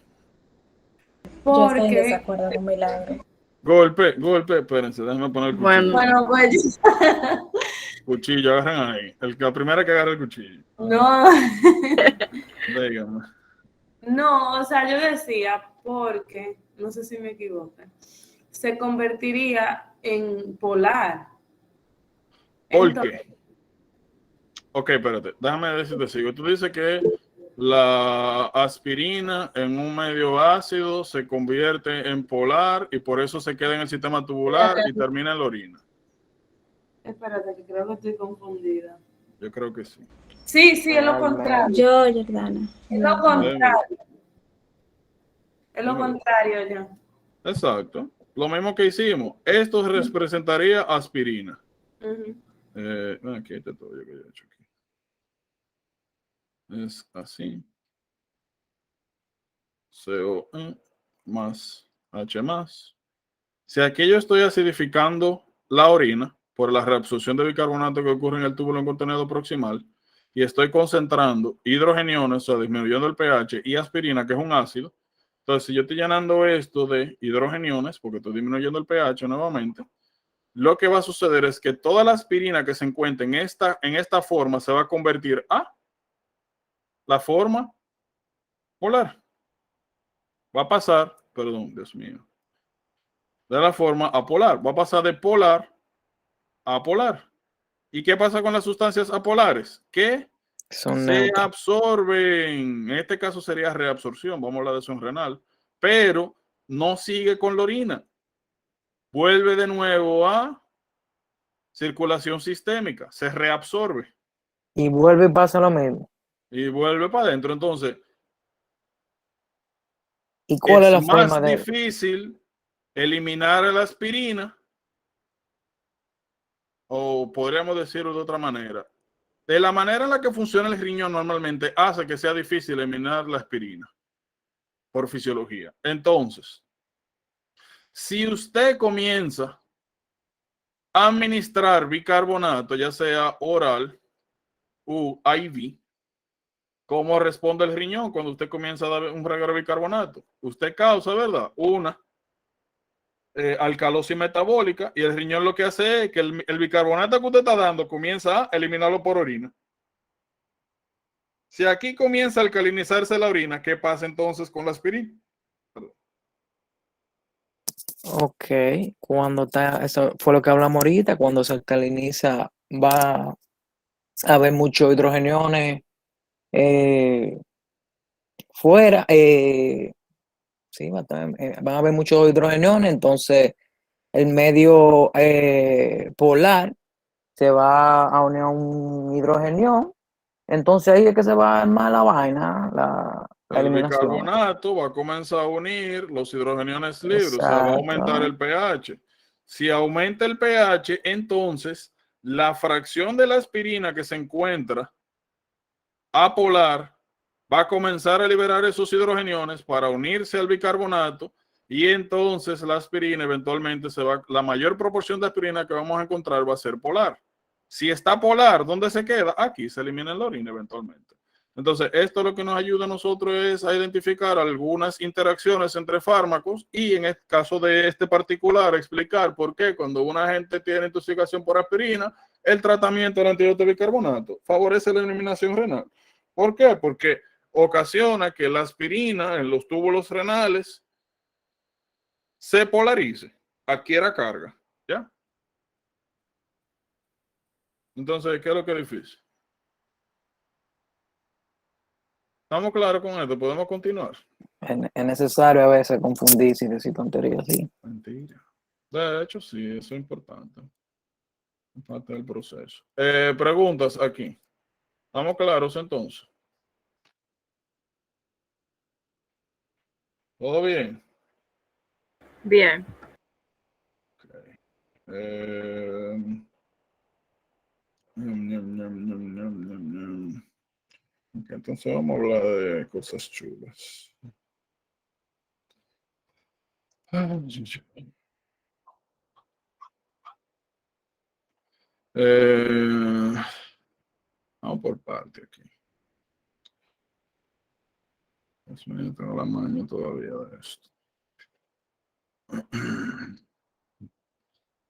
Yo estoy en Porque, desacuerdo con Milagro. Golpe, espérense, déjenme poner el cuchillo. Bueno, bueno, pues Cuchillo, agarren ahí. La primera que agarre el cuchillo. no, Díganme. no, o sea, yo decía porque, no sé si me equivoco, se convertiría en polar. ¿Por Entonces, qué? Ok, espérate, déjame decirte, sigo. Tú dices que la aspirina en un medio ácido se convierte en polar y por eso se queda en el sistema tubular y termina en la orina. espérate, que creo que estoy confundida. Yo creo que sí. Sí, sí, es lo contrario. Yo, Jordana. Es lo contrario. Es lo Dímelo. contrario ya. Exacto. Lo mismo que hicimos. Esto representaría aspirina. Ujú. Aquí está todo lo que yo he hecho aquí. Es así. CO más H más. Si aquí yo estoy acidificando la orina por la reabsorción de bicarbonato que ocurre en el túbulo contorneado proximal y estoy concentrando hidrogeniones, o sea, disminuyendo el pH y aspirina, que es un ácido. Entonces, si yo estoy llenando esto de hidrogeniones, porque estoy disminuyendo el pH nuevamente, lo que va a suceder es que toda la aspirina que se encuentre en esta forma se va a convertir a la forma polar. Va a pasar, perdón, Dios mío, de la forma apolar. Va a pasar de polar a apolar. ¿Y qué pasa con las sustancias apolares? Que Son se neutros. absorben. En este caso sería reabsorción, vamos a hablar de eso en renal, pero no sigue con la orina. Vuelve de nuevo a circulación sistémica, se reabsorbe Y vuelve y pasa lo mismo. y vuelve para adentro. Entonces, ¿Y cuál es es la más forma de...? difícil eliminar la aspirina, o podríamos decirlo de otra manera. De la manera en la que funciona el riñón normalmente hace que sea difícil eliminar la aspirina. por fisiología. Entonces, si usted comienza a administrar bicarbonato, ya sea oral u IV, ¿cómo responde el riñón cuando usted comienza a dar un reguero de bicarbonato? Usted causa, ¿verdad? Una alcalosis metabólica, y el riñón lo que hace es que el bicarbonato que usted está dando comienza a eliminarlo por orina. Si aquí comienza a alcalinizarse la orina, ¿qué pasa entonces con la aspirina? Ok, cuando está, eso fue lo que hablamos ahorita, cuando se alcaliniza va a haber muchos hidrogeniones fuera, sí, van a haber muchos hidrogeniones, entonces el medio polar se va a unir a un hidrogenión, entonces ahí es que se va a armar la vaina, la El eliminación. bicarbonato va a comenzar a unir los hidrogeniones libres, o sea, va a aumentar Exacto. el pH. Si aumenta el pH, entonces la fracción de la aspirina que se encuentra apolar va a comenzar a liberar esos hidrogeniones para unirse al bicarbonato, y entonces la aspirina eventualmente la mayor proporción de aspirina que vamos a encontrar va a ser polar. Si está polar, ¿dónde se queda? Aquí se elimina en la orina eventualmente. Entonces, esto lo que nos ayuda a nosotros es a identificar algunas interacciones entre fármacos, y en el caso de este particular, explicar por qué cuando una gente tiene intoxicación por aspirina, el tratamiento del antídoto de bicarbonato favorece la eliminación renal. ¿Por qué? Porque ocasiona que la aspirina en los túbulos renales se polarice, adquiera carga, ¿ya? Entonces, ¿qué es lo que es difícil? ¿Estamos claros con esto? ¿Podemos continuar? Es necesario a veces confundirse y decir tonterías, sí. Mentira. De hecho, sí, eso es importante. Es parte del proceso. Preguntas aquí. ¿Estamos claros entonces? ¿Todo bien? Bien. Okay. Okay, entonces vamos a hablar de cosas chulas. Vamos por parte aquí. Dios mío, tengo la maña todavía de esto.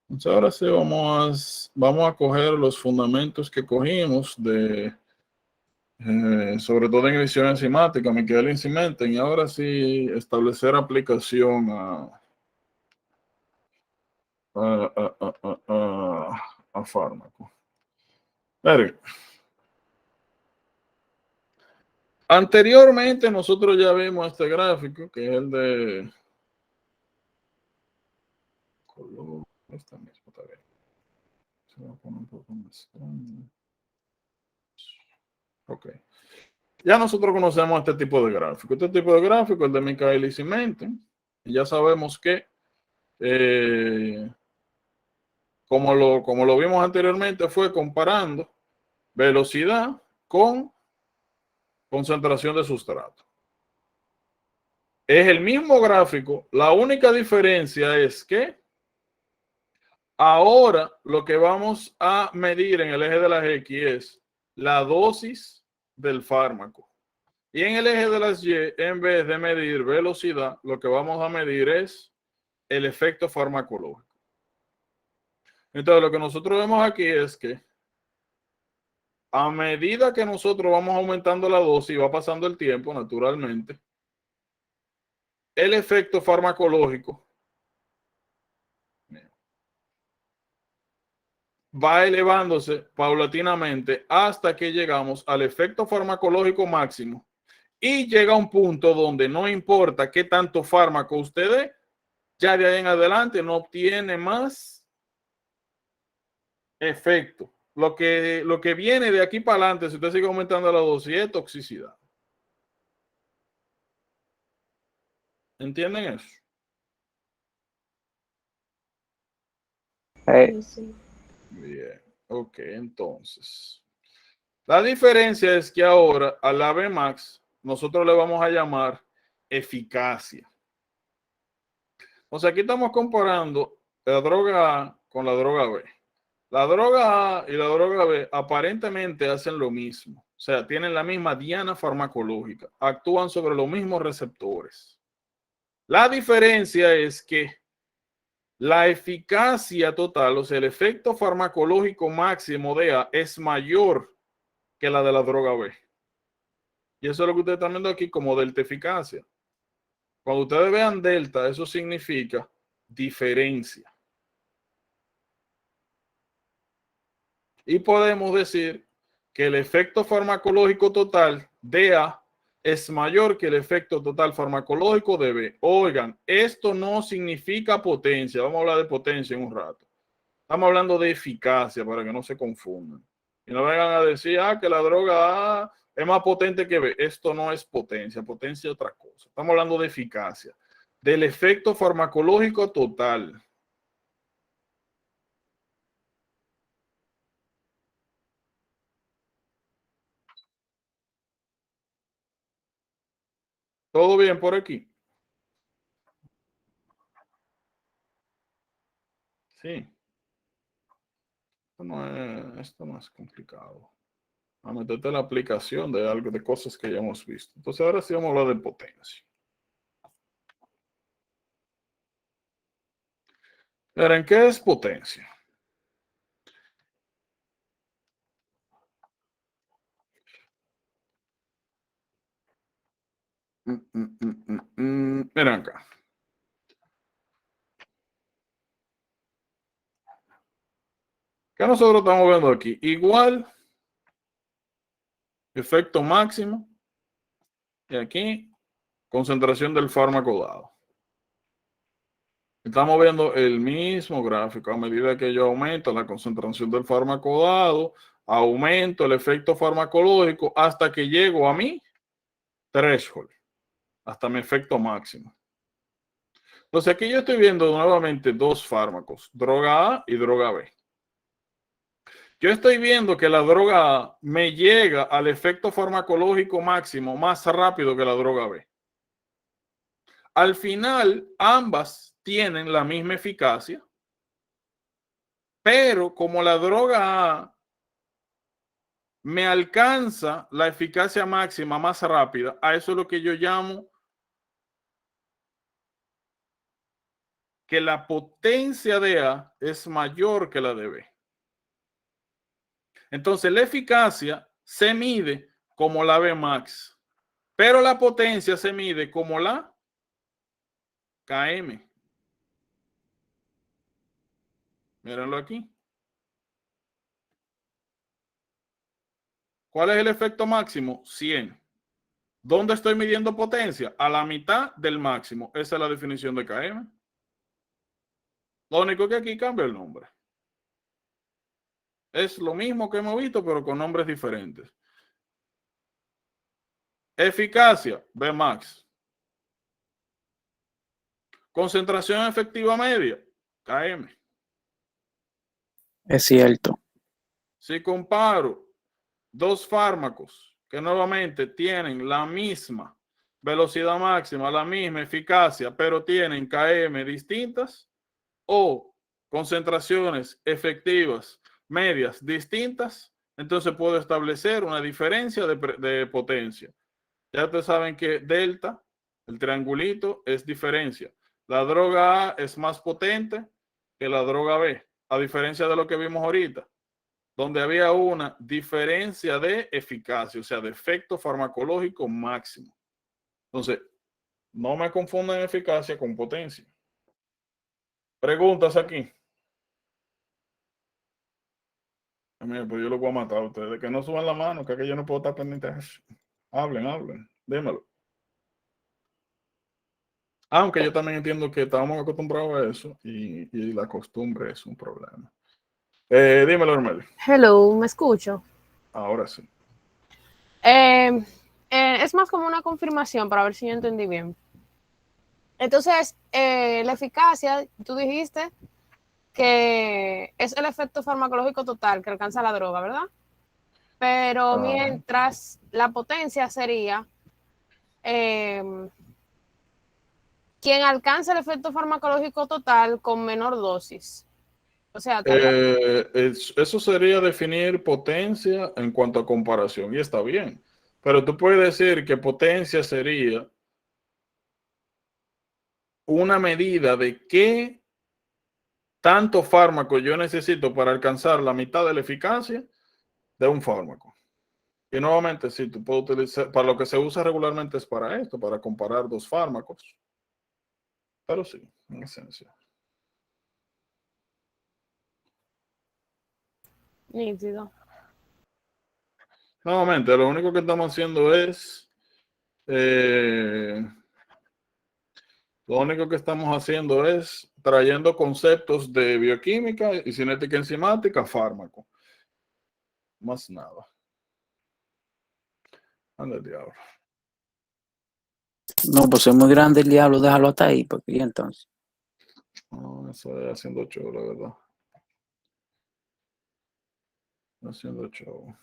Entonces ahora sí vamos a coger los fundamentos que cogimos de sobre todo en edición enzimática, Michaelis Cimenten, y ahora sí establecer aplicación a fármaco. Verga. Anteriormente nosotros ya vimos este gráfico, que es el de color. Esta misma está bien. Se va a poner un poco más grande. Ok. Ya nosotros conocemos este tipo de gráfico. Este tipo de gráfico, el de Michaelis Cimenten, y ya sabemos que como lo vimos anteriormente, fue comparando velocidad con concentración de sustrato. Es el mismo gráfico, la única diferencia es que ahora lo que vamos a medir en el eje de las X es la dosis del fármaco. Y en el eje de las Y, en vez de medir velocidad, lo que vamos a medir es el efecto farmacológico. Entonces, lo que nosotros vemos aquí es que a medida que nosotros vamos aumentando la dosis y va pasando el tiempo, naturalmente, el efecto farmacológico va elevándose paulatinamente hasta que llegamos al efecto farmacológico máximo, y llega un punto donde no importa qué tanto fármaco usted dé, ya de ahí en adelante no obtiene más efecto. Lo que viene de aquí para adelante, si usted sigue aumentando la dosis, es toxicidad. ¿Entienden eso? Bien, ok, entonces. La diferencia es que ahora a la Bmax nosotros le vamos a llamar eficacia. O sea, aquí estamos comparando la droga A con la droga B. La droga A y la droga B aparentemente hacen lo mismo. O sea, tienen la misma diana farmacológica. Actúan sobre los mismos receptores. La diferencia es que la eficacia total, o sea, el efecto farmacológico máximo de A es mayor que la de la droga B. Y eso es lo que ustedes están viendo aquí como delta eficacia. Cuando ustedes vean delta, eso significa diferencia. Y podemos decir que el efecto farmacológico total de A es mayor que el efecto total farmacológico de B. Oigan, esto no significa potencia. Vamos a hablar de potencia en un rato. Estamos hablando de eficacia para que no se confundan. Y no vengan a decir, que la droga A es más potente que B. Esto no es potencia. Potencia es otra cosa. Estamos hablando de eficacia. Del efecto farmacológico total. ¿Todo bien por aquí? Sí. Esto no es complicado. A meterte la aplicación de algo, de cosas que ya hemos visto. Entonces ahora sí vamos a hablar de potencia. Miren, ¿qué es potencia? Miren acá. ¿Qué nosotros estamos viendo aquí? Igual, efecto máximo. Y aquí, concentración del fármaco dado. Estamos viendo el mismo gráfico. A medida que yo aumento la concentración del fármaco dado, aumento el efecto farmacológico hasta que llego a mi threshold, hasta mi efecto máximo. Entonces aquí yo estoy viendo nuevamente dos fármacos, droga A y droga B. Yo estoy viendo que la droga A me llega al efecto farmacológico máximo más rápido que la droga B. Al final, ambas tienen la misma eficacia, pero como la droga A me alcanza la eficacia máxima más rápida, a eso es lo que yo llamo que la potencia de A es mayor que la de B. Entonces, la eficacia se mide como la B max, pero la potencia se mide como la KM. Mírenlo aquí. ¿Cuál es el efecto máximo? 100. ¿Dónde estoy midiendo potencia? A la mitad del máximo. Esa es la definición de KM. Lo único que aquí cambia el nombre. Es lo mismo que hemos visto, pero con nombres diferentes. Eficacia, Bmax. Concentración efectiva media, KM. Es cierto. Si comparo dos fármacos que nuevamente tienen la misma velocidad máxima, la misma eficacia, pero tienen KM distintas o concentraciones efectivas medias distintas, entonces puedo establecer una diferencia de potencia. Ya ustedes saben que delta, el triangulito, es diferencia. La droga A es más potente que la droga B, a diferencia de lo que vimos ahorita, donde había una diferencia de eficacia, o sea, de efecto farmacológico máximo. Entonces, no me confundan eficacia con potencia. Preguntas aquí. Mira, pues yo lo voy a matar a ustedes. Que no suban la mano, que aquí yo no puedo estar pendiente de eso. Hablen, dímelo. Aunque yo también entiendo que estábamos acostumbrados a eso y la costumbre es un problema. Dímelo, Hermel. Hello, ¿me escucho? Ahora sí. Es más como una confirmación para ver si yo entendí bien. Entonces, la eficacia, tú dijiste que es el efecto farmacológico total que alcanza la droga, ¿verdad? Pero mientras la potencia sería quien alcanza el efecto farmacológico total con menor dosis. O sea, Eso sería definir potencia en cuanto a comparación, y está bien. Pero tú puedes decir que potencia sería una medida de qué tanto fármaco yo necesito para alcanzar la mitad de la eficacia de un fármaco. Y nuevamente, sí, tú puedes utilizar, para lo que se usa regularmente es para esto, para comparar dos fármacos. Pero sí, en esencia. nítido. Nuevamente, lo único que estamos haciendo es lo único que estamos haciendo es trayendo conceptos de bioquímica y cinética enzimática a fármaco. Más nada. Anda el diablo. No, pues es muy grande el diablo, déjalo hasta ahí, porque y entonces. No, eso es haciendo show, la verdad. Haciendo show.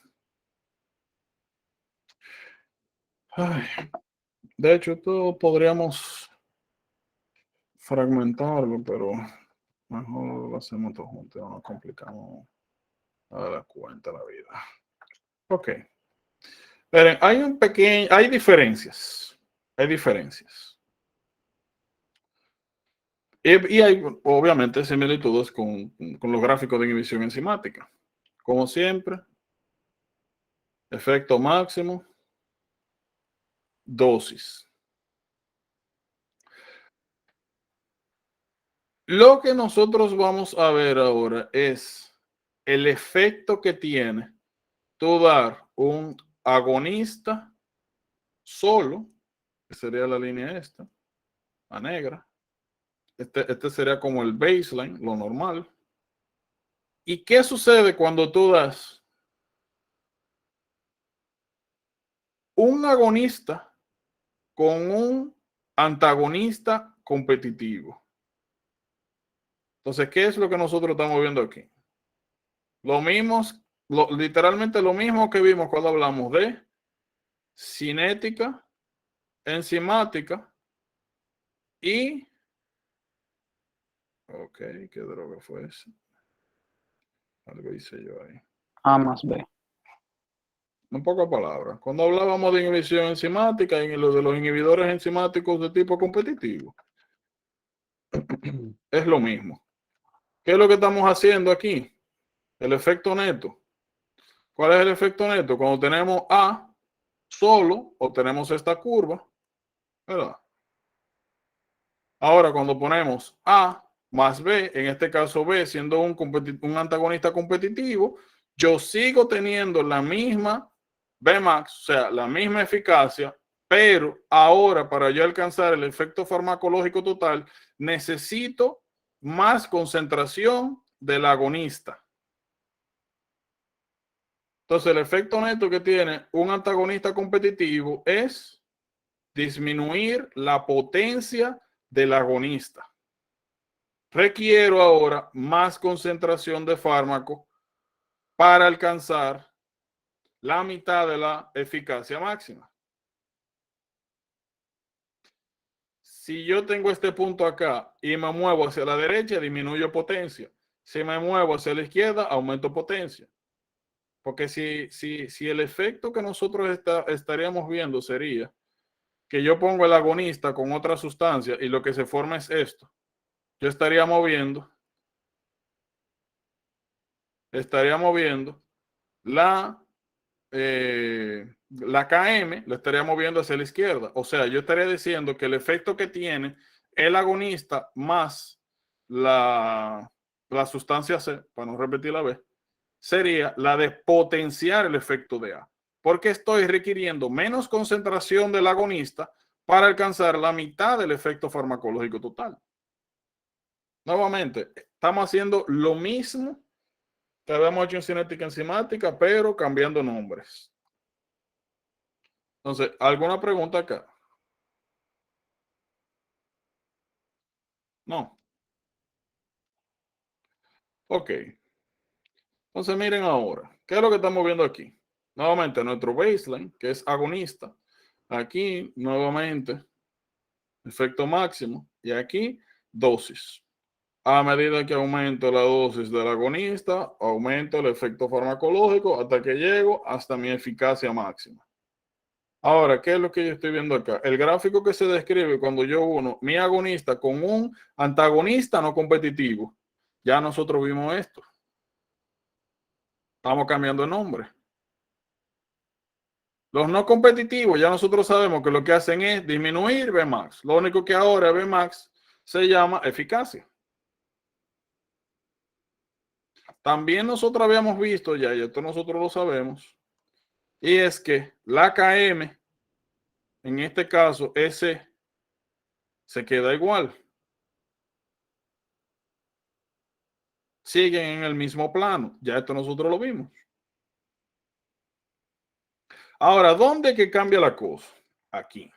Ay, de hecho, esto podríamos fragmentarlo, pero mejor lo hacemos todo junto, no nos complicamos a la cuenta la vida. Ok. Miren, hay diferencias. Hay diferencias. Y hay, obviamente, similitudes con los gráficos de inhibición enzimática. Como siempre, efecto máximo, dosis. Lo que nosotros vamos a ver ahora es el efecto que tiene tú dar un agonista solo, que sería la línea esta, la negra. Este sería como el baseline, lo normal. ¿Y qué sucede cuando tú das un agonista con un antagonista competitivo? Entonces, ¿qué es lo que nosotros estamos viendo aquí? Lo mismo, literalmente lo mismo que vimos cuando hablamos de cinética, enzimática y... Ok, ¿qué droga fue esa? Algo hice yo ahí. A más B. En pocas palabras, cuando hablábamos de inhibición enzimática y lo de los inhibidores enzimáticos de tipo competitivo, es lo mismo. ¿Qué es lo que estamos haciendo aquí? El efecto neto. ¿Cuál es el efecto neto? Cuando tenemos A solo o tenemos esta curva, ¿verdad? Ahora, cuando ponemos A más B, en este caso B siendo un antagonista competitivo, yo sigo teniendo la misma Bmax, o sea, la misma eficacia, pero ahora para yo alcanzar el efecto farmacológico total, necesito más concentración del agonista. Entonces, el efecto neto que tiene un antagonista competitivo es disminuir la potencia del agonista. Requiero ahora más concentración de fármaco para alcanzar la mitad de la eficacia máxima. Si yo tengo este punto acá y me muevo hacia la derecha, disminuyo potencia. Si me muevo hacia la izquierda, aumento potencia. Porque si el efecto que nosotros estaríamos viendo sería que yo pongo el agonista con otra sustancia y lo que se forma es esto, yo estaría moviendo la KM, la estaría moviendo hacia la izquierda. O sea, yo estaría diciendo que el efecto que tiene el agonista más la sustancia C, para no repetir la B, sería la de potenciar el efecto de A, porque estoy requiriendo menos concentración del agonista para alcanzar la mitad del efecto farmacológico total. Nuevamente, estamos haciendo lo mismo que habíamos hecho en cinética enzimática, pero cambiando nombres. Entonces, ¿alguna pregunta acá? No. Ok. Entonces, miren ahora, ¿qué es lo que estamos viendo aquí? Nuevamente, nuestro baseline, que es agonista. Aquí, nuevamente, efecto máximo, y aquí dosis. A medida que aumento la dosis del agonista, aumento el efecto farmacológico hasta que llego hasta mi eficacia máxima. Ahora, ¿qué es lo que yo estoy viendo acá? El gráfico que se describe cuando yo uno mi agonista con un antagonista no competitivo. Ya nosotros vimos esto. Estamos cambiando de nombre. Los no competitivos, ya nosotros sabemos que lo que hacen es disminuir Vmax. Lo único que ahora Vmax se llama eficacia. También nosotros habíamos visto ya, y esto nosotros lo sabemos, y es que la KM, en este caso, ese se queda igual. Siguen en el mismo plano. Ya esto nosotros lo vimos. Ahora, ¿dónde que cambia la cosa? Aquí.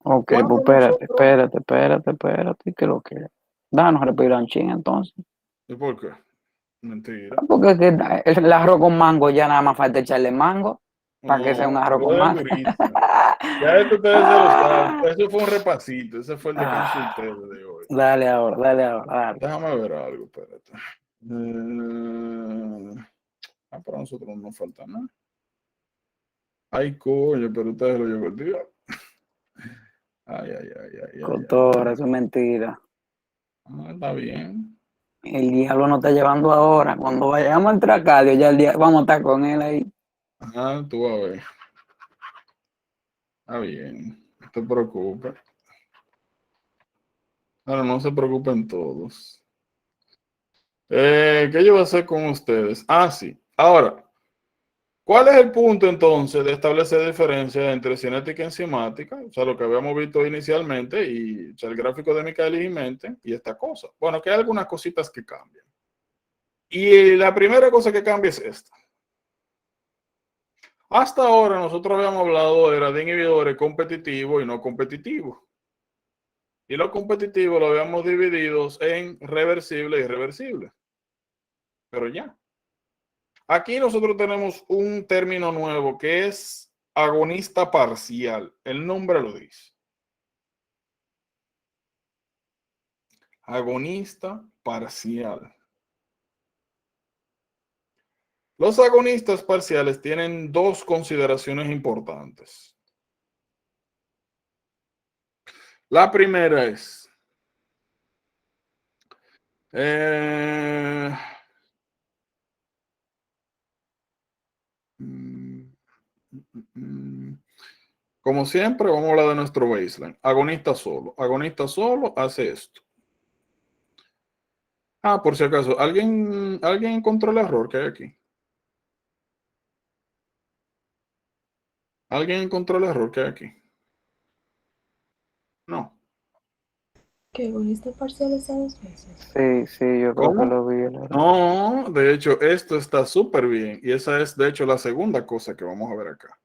Ok, pues espérate, que lo que. Danos respirar un ching entonces. ¿Y por qué? Mentira. Porque es que el arroz con mango ya nada más falta echarle mango para que sea un arroz con mango. Ya esto ustedes se lo saben. Eso fue un repasito. Ese fue el descanso de ustedes de hoy. Dale ahora, dale. Déjame ver algo, espérate. Para nosotros no nos falta nada. Ay, coño, pero ustedes lo llevan el día. Ay. Cotora, eso es mentira. Está bien. El diablo nos está llevando ahora. Cuando vayamos a entrar a Cadio, ya el día vamos a estar con él ahí. Tú a ver. Está bien. No te preocupes. Ahora no se preocupen todos. ¿Qué yo voy a hacer con ustedes? Sí. Ahora, ¿cuál es el punto entonces de establecer diferencias entre cinética y enzimática? O sea, lo que habíamos visto inicialmente y el gráfico de Michaelis y Menten y esta cosa. Bueno, que hay algunas cositas que cambian. Y la primera cosa que cambia es esta. Hasta ahora nosotros habíamos hablado de inhibidores competitivos y no competitivos. Y los competitivos lo habíamos dividido en reversible y irreversible. Pero ya. Aquí nosotros tenemos un término nuevo que es agonista parcial. El nombre lo dice. Agonista parcial. Los agonistas parciales tienen dos consideraciones importantes. La primera es como siempre, vamos a hablar de nuestro baseline. Agonista solo. Agonista solo hace esto. Por si acaso, ¿alguien encontró el error que hay aquí? ¿Alguien encontró el error que hay aquí? No. ¿Qué agonista parcial es a 2 veces? Sí, yo creo que lo vi. No, de hecho, esto está súper bien. Y esa es, de hecho, la segunda cosa que vamos a ver acá.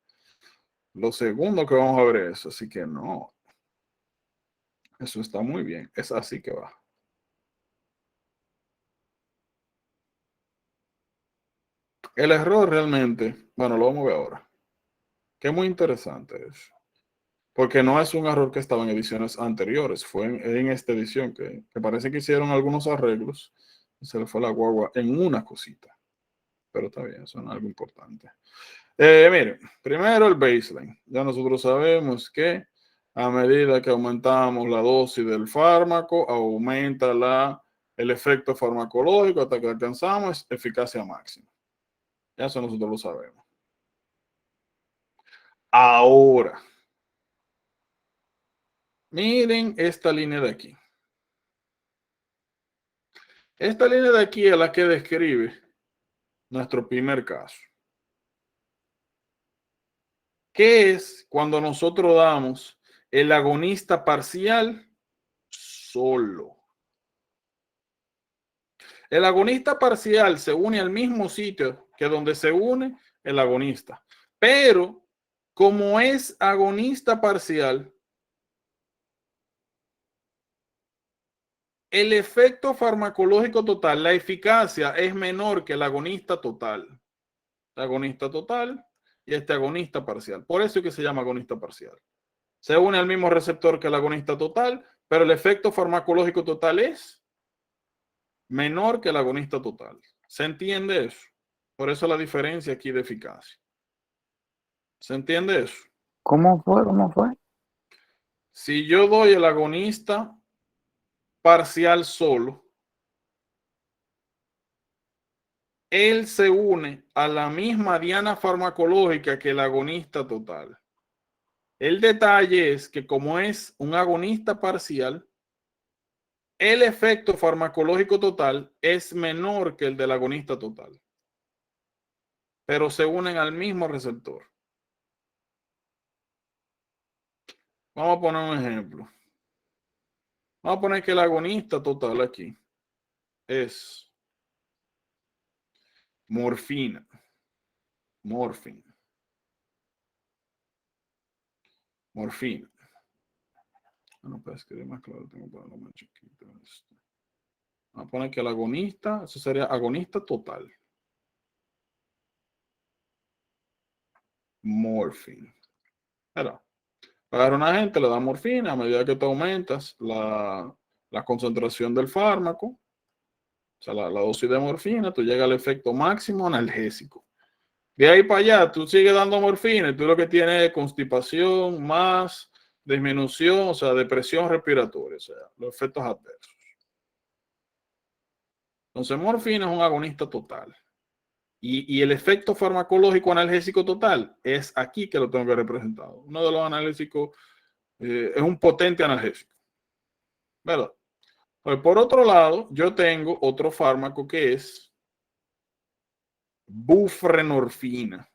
Lo segundo que vamos a ver es, así que no. Eso está muy bien. Es así que va. El error realmente, bueno, lo vamos a ver ahora. Que es muy interesante eso. Porque no es un error que estaba en ediciones anteriores. Fue en esta edición que parece que hicieron algunos arreglos. Y se le fue la guagua en una cosita. Pero está bien, eso no es algo importante. Miren, primero el baseline. Ya nosotros sabemos que a medida que aumentamos la dosis del fármaco, aumenta el efecto farmacológico hasta que alcanzamos eficacia máxima. Ya eso nosotros lo sabemos. Ahora, miren esta línea de aquí. Esta línea de aquí es la que describe nuestro primer caso. ¿Qué es cuando nosotros damos el agonista parcial solo? El agonista parcial se une al mismo sitio que donde se une el agonista. Pero como es agonista parcial, el efecto farmacológico total, la eficacia es menor que el agonista total. El agonista total y este agonista parcial. Por eso es que se llama agonista parcial. Se une al mismo receptor que el agonista total, pero el efecto farmacológico total es menor que el agonista total. ¿Se entiende eso? Por eso la diferencia aquí de eficacia. ¿Se entiende eso? ¿Cómo fue? ¿Cómo fue? Si yo doy el agonista parcial solo, él se une a la misma diana farmacológica que el agonista total. El detalle es que como es un agonista parcial, el efecto farmacológico total es menor que el del agonista total, pero se unen al mismo receptor. Vamos a poner un ejemplo. Vamos a poner que el agonista total aquí es morfina. Morfina. Bueno, para escribir más claro, tengo que ponerlo más chiquito. Vamos a poner que el agonista, eso sería agonista total. Morfina. Pero, agarrar a una gente, le da morfina, a medida que tú aumentas la concentración del fármaco, o sea, la dosis de morfina, tú llegas al efecto máximo analgésico. De ahí para allá, tú sigues dando morfina y tú lo que tienes es constipación más disminución, o sea, depresión respiratoria, o sea, los efectos adversos. Entonces, morfina es un agonista total. Y el efecto farmacológico analgésico total es aquí que lo tengo que representar. Uno de los analgésicos es un potente analgésico, ¿verdad? Pues por otro lado, yo tengo otro fármaco que es bufrenorfina.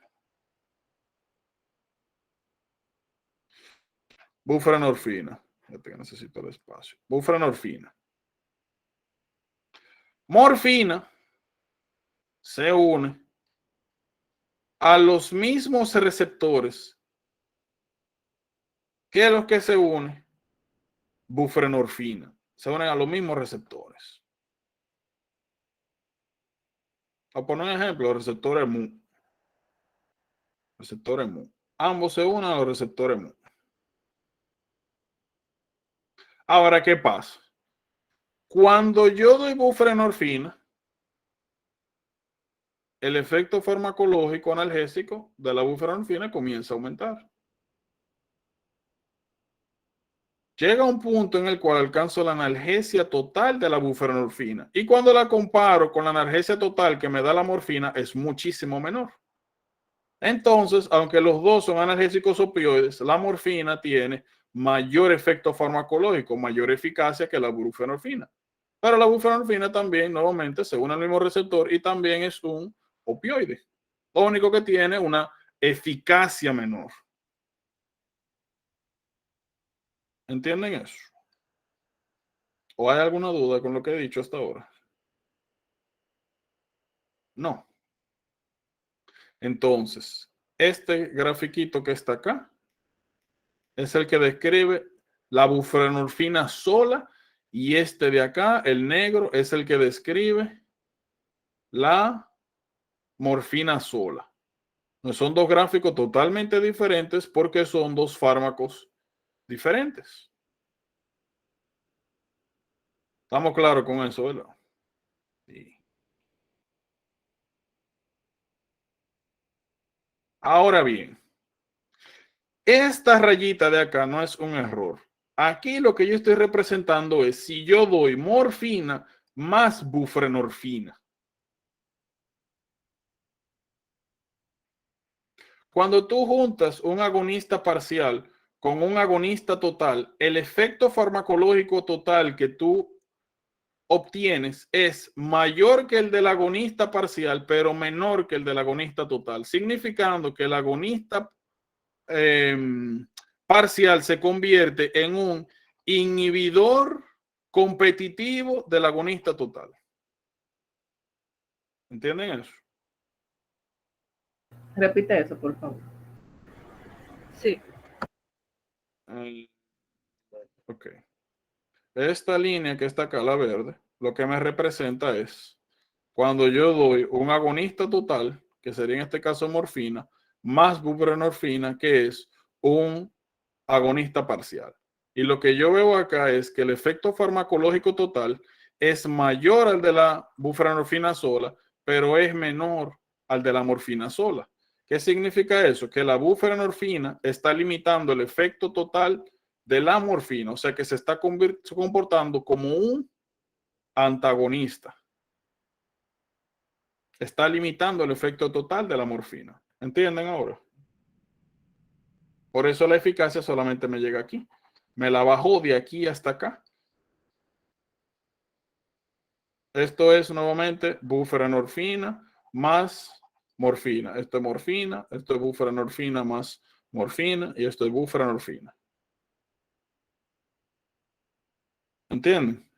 Bufrenorfina. Fíjate que necesito el espacio. Bufrenorfina. Morfina se une a los mismos receptores que los que se une bufrenorfina. Se unen a los mismos receptores. A poner un ejemplo, los receptores MU. Receptores MU. Ambos se unen a los receptores MU. Ahora, ¿qué pasa? Cuando yo doy bufrenorfina, el efecto farmacológico analgésico de la bufrenorfina comienza a aumentar. Llega un punto en el cual alcanzo la analgesia total de la bufrenorfina. Y cuando la comparo con la analgesia total que me da la morfina, es muchísimo menor. Entonces, aunque los dos son analgésicos opioides, la morfina tiene mayor efecto farmacológico, mayor eficacia que la bufrenorfina. Pero la bufrenorfina también, nuevamente, se une al mismo receptor y también es un opioide. Lo único que tiene una eficacia menor. ¿Entienden eso? ¿O hay alguna duda con lo que he dicho hasta ahora? No. Entonces, este grafiquito que está acá es el que describe la bufrenorfina sola y este de acá, el negro, es el que describe la morfina sola. Son dos gráficos totalmente diferentes porque son dos fármacos diferentes. ¿Estamos claros con eso, verdad? Sí. Ahora bien, esta rayita de acá no es un error. Aquí lo que yo estoy representando es si yo doy morfina más bufrenorfina. Cuando tú juntas un agonista parcial con un agonista total, el efecto farmacológico total que tú obtienes es mayor que el del agonista parcial, pero menor que el del agonista total, significando que el agonista parcial se convierte en un inhibidor competitivo del agonista total. ¿Entienden eso? Repite eso, por favor. Sí. Ok. Esta línea que está acá, la verde, lo que me representa es cuando yo doy un agonista total, que sería en este caso morfina, más buprenorfina, que es un agonista parcial. Y lo que yo veo acá es que el efecto farmacológico total es mayor al de la buprenorfina sola, pero es menor al de la morfina sola. ¿Qué significa eso? Que la buprenorfina está limitando el efecto total de la morfina, o sea que se está comportando como un antagonista. Está limitando el efecto total de la morfina. ¿Entienden ahora? Por eso la eficacia solamente me llega aquí. Me la bajó de aquí hasta acá. Esto es nuevamente buprenorfina más morfina. Esto es morfina, esto es buprenorfina más morfina y esto es buprenorfina. ¿Entienden?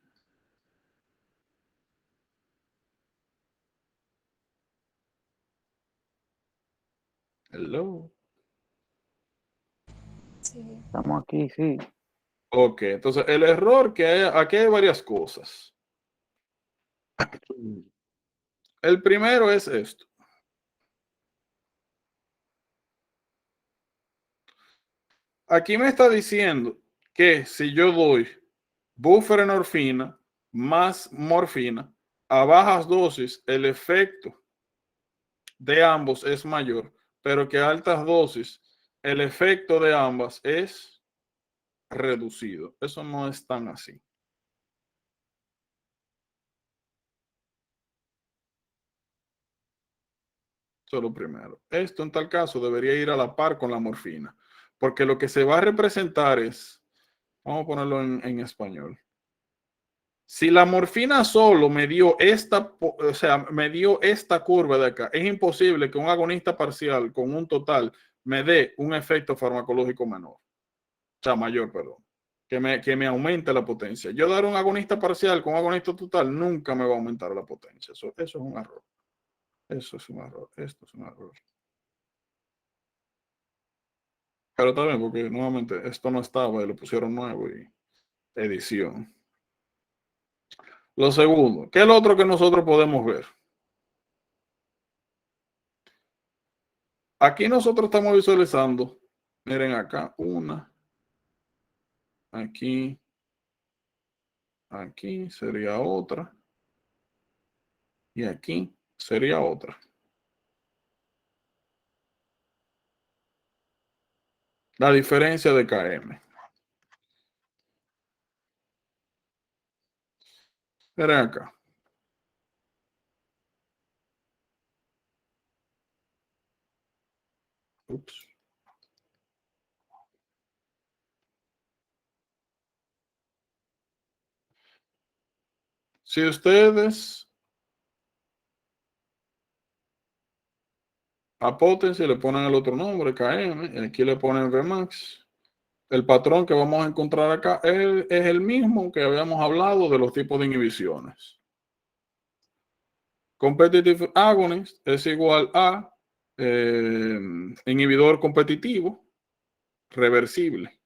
Hello. Sí. Estamos aquí, sí. Ok, entonces el error que hay, aquí hay varias cosas. El primero es esto. Aquí me está diciendo que si yo doy buprenorfina más morfina a bajas dosis, el efecto de ambos es mayor, pero que a altas dosis el efecto de ambas es reducido. Eso no es tan así. Eso es lo primero. Esto en tal caso debería ir a la par con la morfina, porque lo que se va a representar es, vamos a ponerlo en español. Si la morfina solo me dio me dio esta curva de acá, es imposible que un agonista parcial con un total me dé un efecto farmacológico menor. O sea, mayor, perdón. Que me aumente la potencia. Yo dar un agonista parcial con un agonista total nunca me va a aumentar la potencia. Eso es un error. Eso es un error. Esto es un error. Pero también porque nuevamente esto no estaba y lo pusieron nuevo y edición. Lo segundo, ¿qué es lo otro que nosotros podemos ver? Aquí nosotros estamos visualizando, miren acá, una, aquí, aquí sería otra, y aquí sería otra. La diferencia de KM. Miren acá. Ups. Si ustedes a potencia le ponen el otro nombre, KM, y aquí le ponen Vmax, el patrón que vamos a encontrar acá es el mismo que habíamos hablado de los tipos de inhibiciones. Competitive agonist es igual a inhibidor competitivo reversible.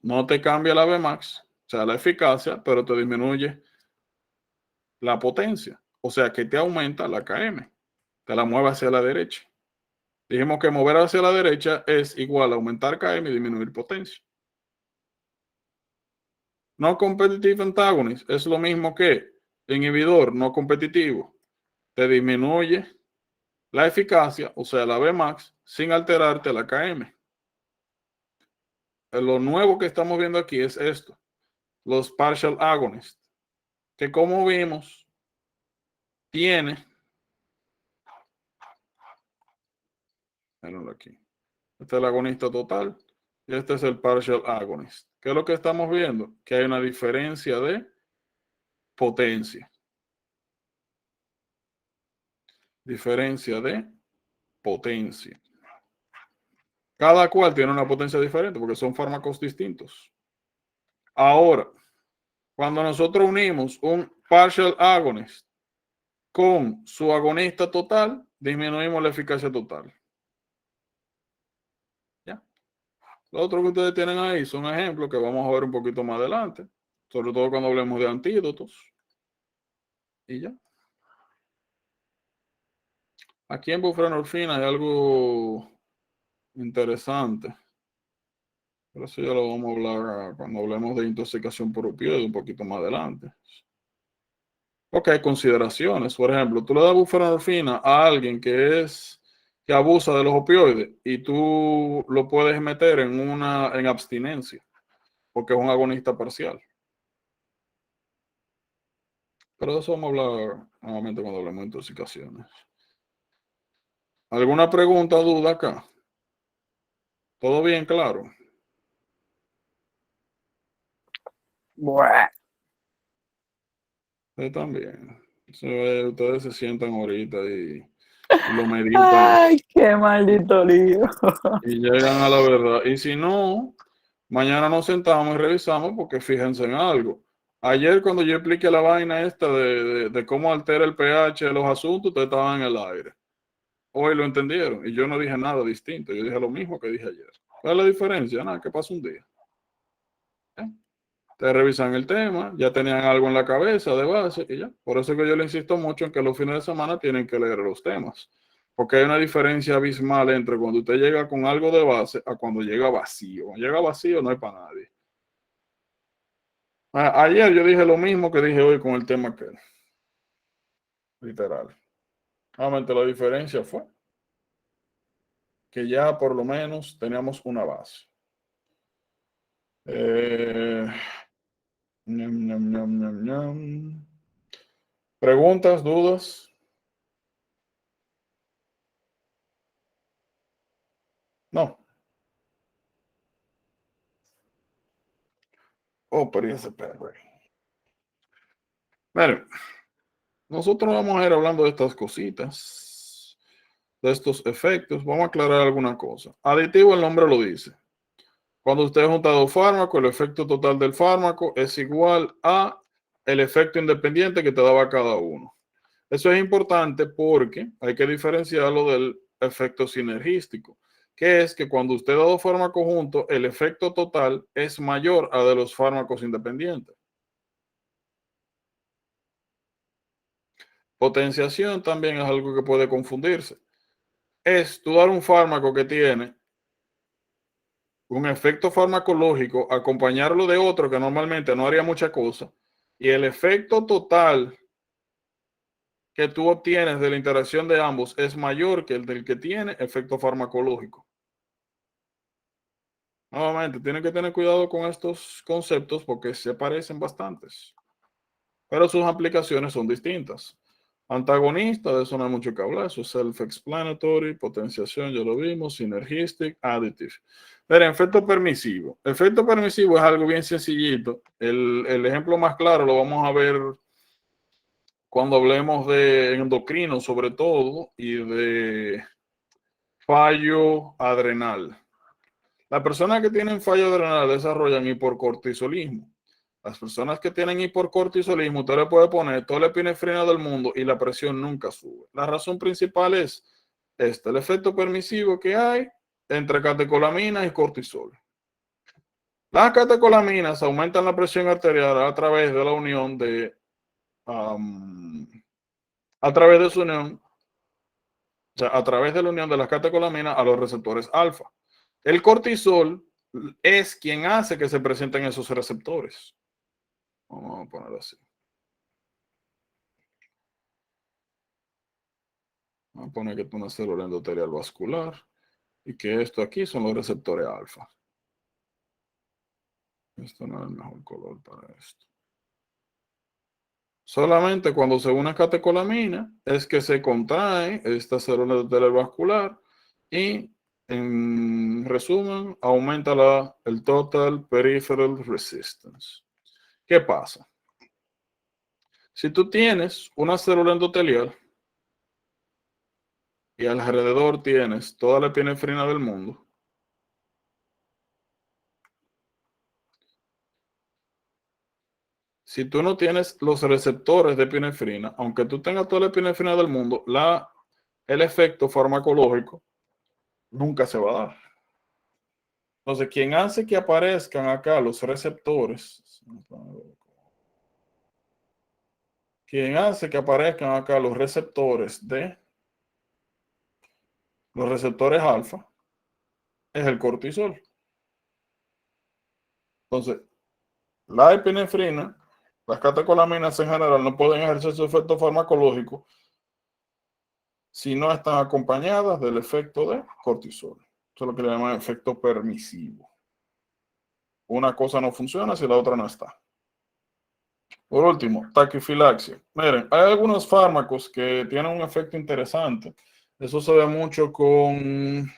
No te cambia la Vmax, o sea, la eficacia, pero te disminuye la potencia. O sea, que te aumenta la KM, te la mueve hacia la derecha. Dijimos que mover hacia la derecha es igual a aumentar KM y disminuir potencia. No competitive antagonist es lo mismo que inhibidor no competitivo. Te disminuye la eficacia, o sea, la Vmax, sin alterarte la KM. Lo nuevo que estamos viendo aquí es esto, los partial agonists, que como vimos, tiene, aquí, este es el agonista total y este es el partial agonist. ¿Qué es lo que estamos viendo? Que hay una diferencia de potencia. Diferencia de potencia. Cada cual tiene una potencia diferente porque son fármacos distintos. Ahora, cuando nosotros unimos un partial agonist con su agonista total, disminuimos la eficacia total. ¿Ya? Lo otro que ustedes tienen ahí son ejemplos que vamos a ver un poquito más adelante, sobre todo cuando hablemos de antídotos. Y ya. Aquí en buprenorfina hay algo interesante. Pero eso ya lo vamos a hablar cuando hablemos de intoxicación por opioide un poquito más adelante. Porque hay consideraciones. Por ejemplo, tú le das buprenorfina a alguien que abusa de los opioides y tú lo puedes meter en abstinencia porque es un agonista parcial. Pero de eso vamos a hablar nuevamente cuando hablemos de intoxicaciones. ¿Alguna pregunta o duda acá? ¿Todo bien claro? Buah. Yo también. Ustedes se sientan ahorita y lo meditan Ay, qué maldito lío. y llegan a la verdad. Y si no, mañana nos sentamos y revisamos porque fíjense en algo. Ayer cuando yo expliqué la vaina esta de cómo altera el pH de los asuntos, ustedes estaban en el aire. Hoy lo entendieron y yo no dije nada distinto. Yo dije lo mismo que dije ayer. ¿Cuál es la diferencia? Nada, que pasa un día. Te revisan el tema, ya tenían algo en la cabeza de base y ya. Por eso es que yo le insisto mucho en que los fines de semana tienen que leer los temas. Porque hay una diferencia abismal entre cuando usted llega con algo de base a cuando llega vacío. Cuando llega vacío no hay para nadie. Ayer yo dije lo mismo que dije hoy con el tema que literal. Realmente la diferencia fue que ya por lo menos teníamos una base. ¿Preguntas, dudas? No. Oh, pero ese perro. Miren, nosotros vamos a ir hablando de estas cositas, de estos efectos. Vamos a aclarar alguna cosa. Aditivo, el nombre lo dice. Cuando usted junta dos fármacos, el efecto total del fármaco es igual a el efecto independiente que te daba cada uno. Eso es importante porque hay que diferenciarlo del efecto sinergístico, que es que cuando usted da dos fármacos juntos, el efecto total es mayor a de los fármacos independientes. Potenciación también es algo que puede confundirse. Es tú dar un fármaco que tiene un efecto farmacológico, acompañarlo de otro que normalmente no haría mucha cosa, y el efecto total que tú obtienes de la interacción de ambos es mayor que el del que tiene efecto farmacológico. Nuevamente, tienen que tener cuidado con estos conceptos porque se parecen bastantes, pero sus aplicaciones son distintas. Antagonista, de eso no hay mucho que hablar, eso es self-explanatory, potenciación, ya lo vimos, synergistic, additive. Pero efecto permisivo. Efecto permisivo es algo bien sencillito. El ejemplo más claro lo vamos a ver cuando hablemos de endocrino sobre todo y de fallo adrenal. Las personas que tienen fallo adrenal desarrollan hiporcortisolismo. Las personas que tienen hiporcortisolismo, usted le puede poner toda la epinefrina del mundo y la presión nunca sube. La razón principal es el efecto permisivo que hay entre catecolaminas y cortisol. Las catecolaminas aumentan la presión arterial a través de la unión de, a través de su unión, o sea, a través de la unión de las catecolaminas a los receptores alfa. El cortisol es quien hace que se presenten esos receptores. Vamos a ponerlo así. Vamos a poner que es una célula endotelial vascular y que esto aquí son los receptores alfa. Esto no es el mejor color para esto. Solamente cuando se une catecolamina es que se contrae esta célula endotelial vascular y, en resumen, aumenta el total peripheral resistance. ¿Qué pasa? Si tú tienes una célula endotelial y alrededor tienes toda la epinefrina del mundo, si tú no tienes los receptores de epinefrina, aunque tú tengas toda la epinefrina del mundo, el efecto farmacológico nunca se va a dar. Entonces, quien hace que aparezcan acá los receptores, de los receptores alfa, es el cortisol. Entonces, la epinefrina, las catecolaminas en general no pueden ejercer su efecto farmacológico si no están acompañadas del efecto de cortisol. Eso es lo que le llaman efecto permisivo. Una cosa no funciona si la otra no está. Por último, taquifilaxia. Miren, hay algunos fármacos que tienen un efecto interesante. Eso se ve mucho con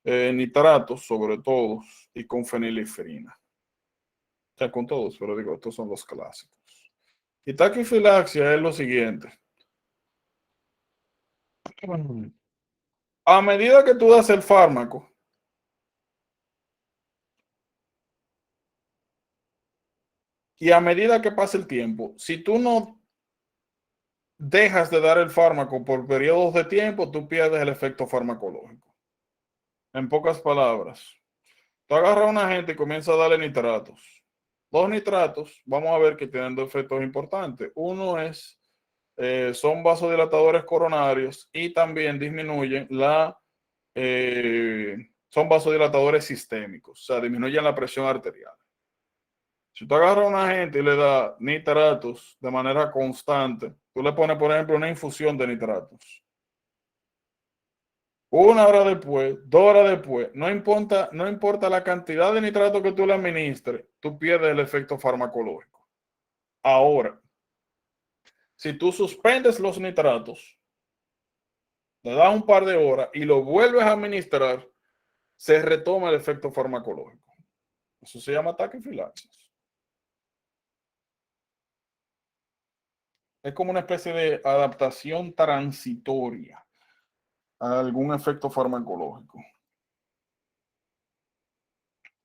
nitratos, sobre todo, y con fenilefrina. O sea, con todos, pero digo, estos son los clásicos. Y taquifilaxia es lo siguiente. A medida que tú das el fármaco, y a medida que pasa el tiempo, si tú no dejas de dar el fármaco por periodos de tiempo, tú pierdes el efecto farmacológico. En pocas palabras, tú agarras a una gente y comienzas a darle nitratos. Dos nitratos, vamos a ver que tienen dos efectos importantes. Uno es, son vasodilatadores coronarios y también disminuyen son vasodilatadores sistémicos, o sea, disminuyen la presión arterial. Si tú agarras a una gente y le das nitratos de manera constante, tú le pones, por ejemplo, una infusión de nitratos. 1 hora después, 2 horas después, no importa la cantidad de nitrato que tú le administres, tú pierdes el efecto farmacológico. Ahora, si tú suspendes los nitratos, le das un par de horas y lo vuelves a administrar, se retoma el efecto farmacológico. Eso se llama taquifilaxis. Es como una especie de adaptación transitoria a algún efecto farmacológico.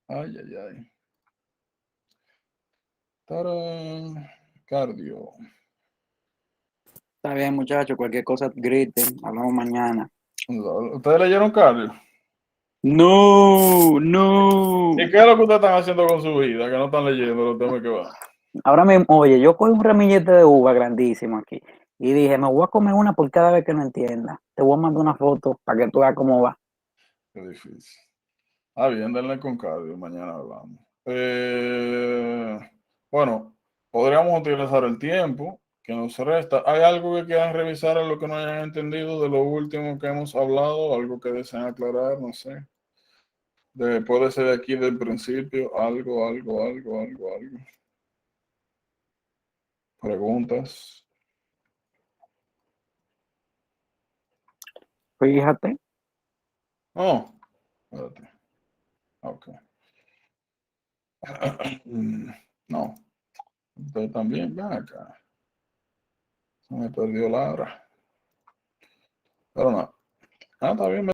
Ay, ay, ay. ¡Tarán! Cardio. Está bien, muchachos, cualquier cosa griten, hablamos mañana. ¿Ustedes leyeron cardio? No. ¿Y qué es lo que ustedes están haciendo con su vida? Que no están leyendo los temas que van. Ahora mismo, oye, yo cogí un ramillete de uva grandísimo aquí y dije, me voy a comer una por cada vez que no entienda. Te voy a mandar una foto para que tú veas cómo va. Qué difícil. Bien, denle con cardio, mañana hablamos. Bueno, podríamos utilizar el tiempo que nos resta. ¿Hay algo que quieran revisar a lo que no hayan entendido de lo último que hemos hablado? ¿Algo que deseen aclarar? No sé. Puede ser de aquí del principio, algo. Preguntas. Fíjate. Oh, espérate. Ok. No. Usted también, ven acá. Se me perdió la hora. Pero no. Está bien.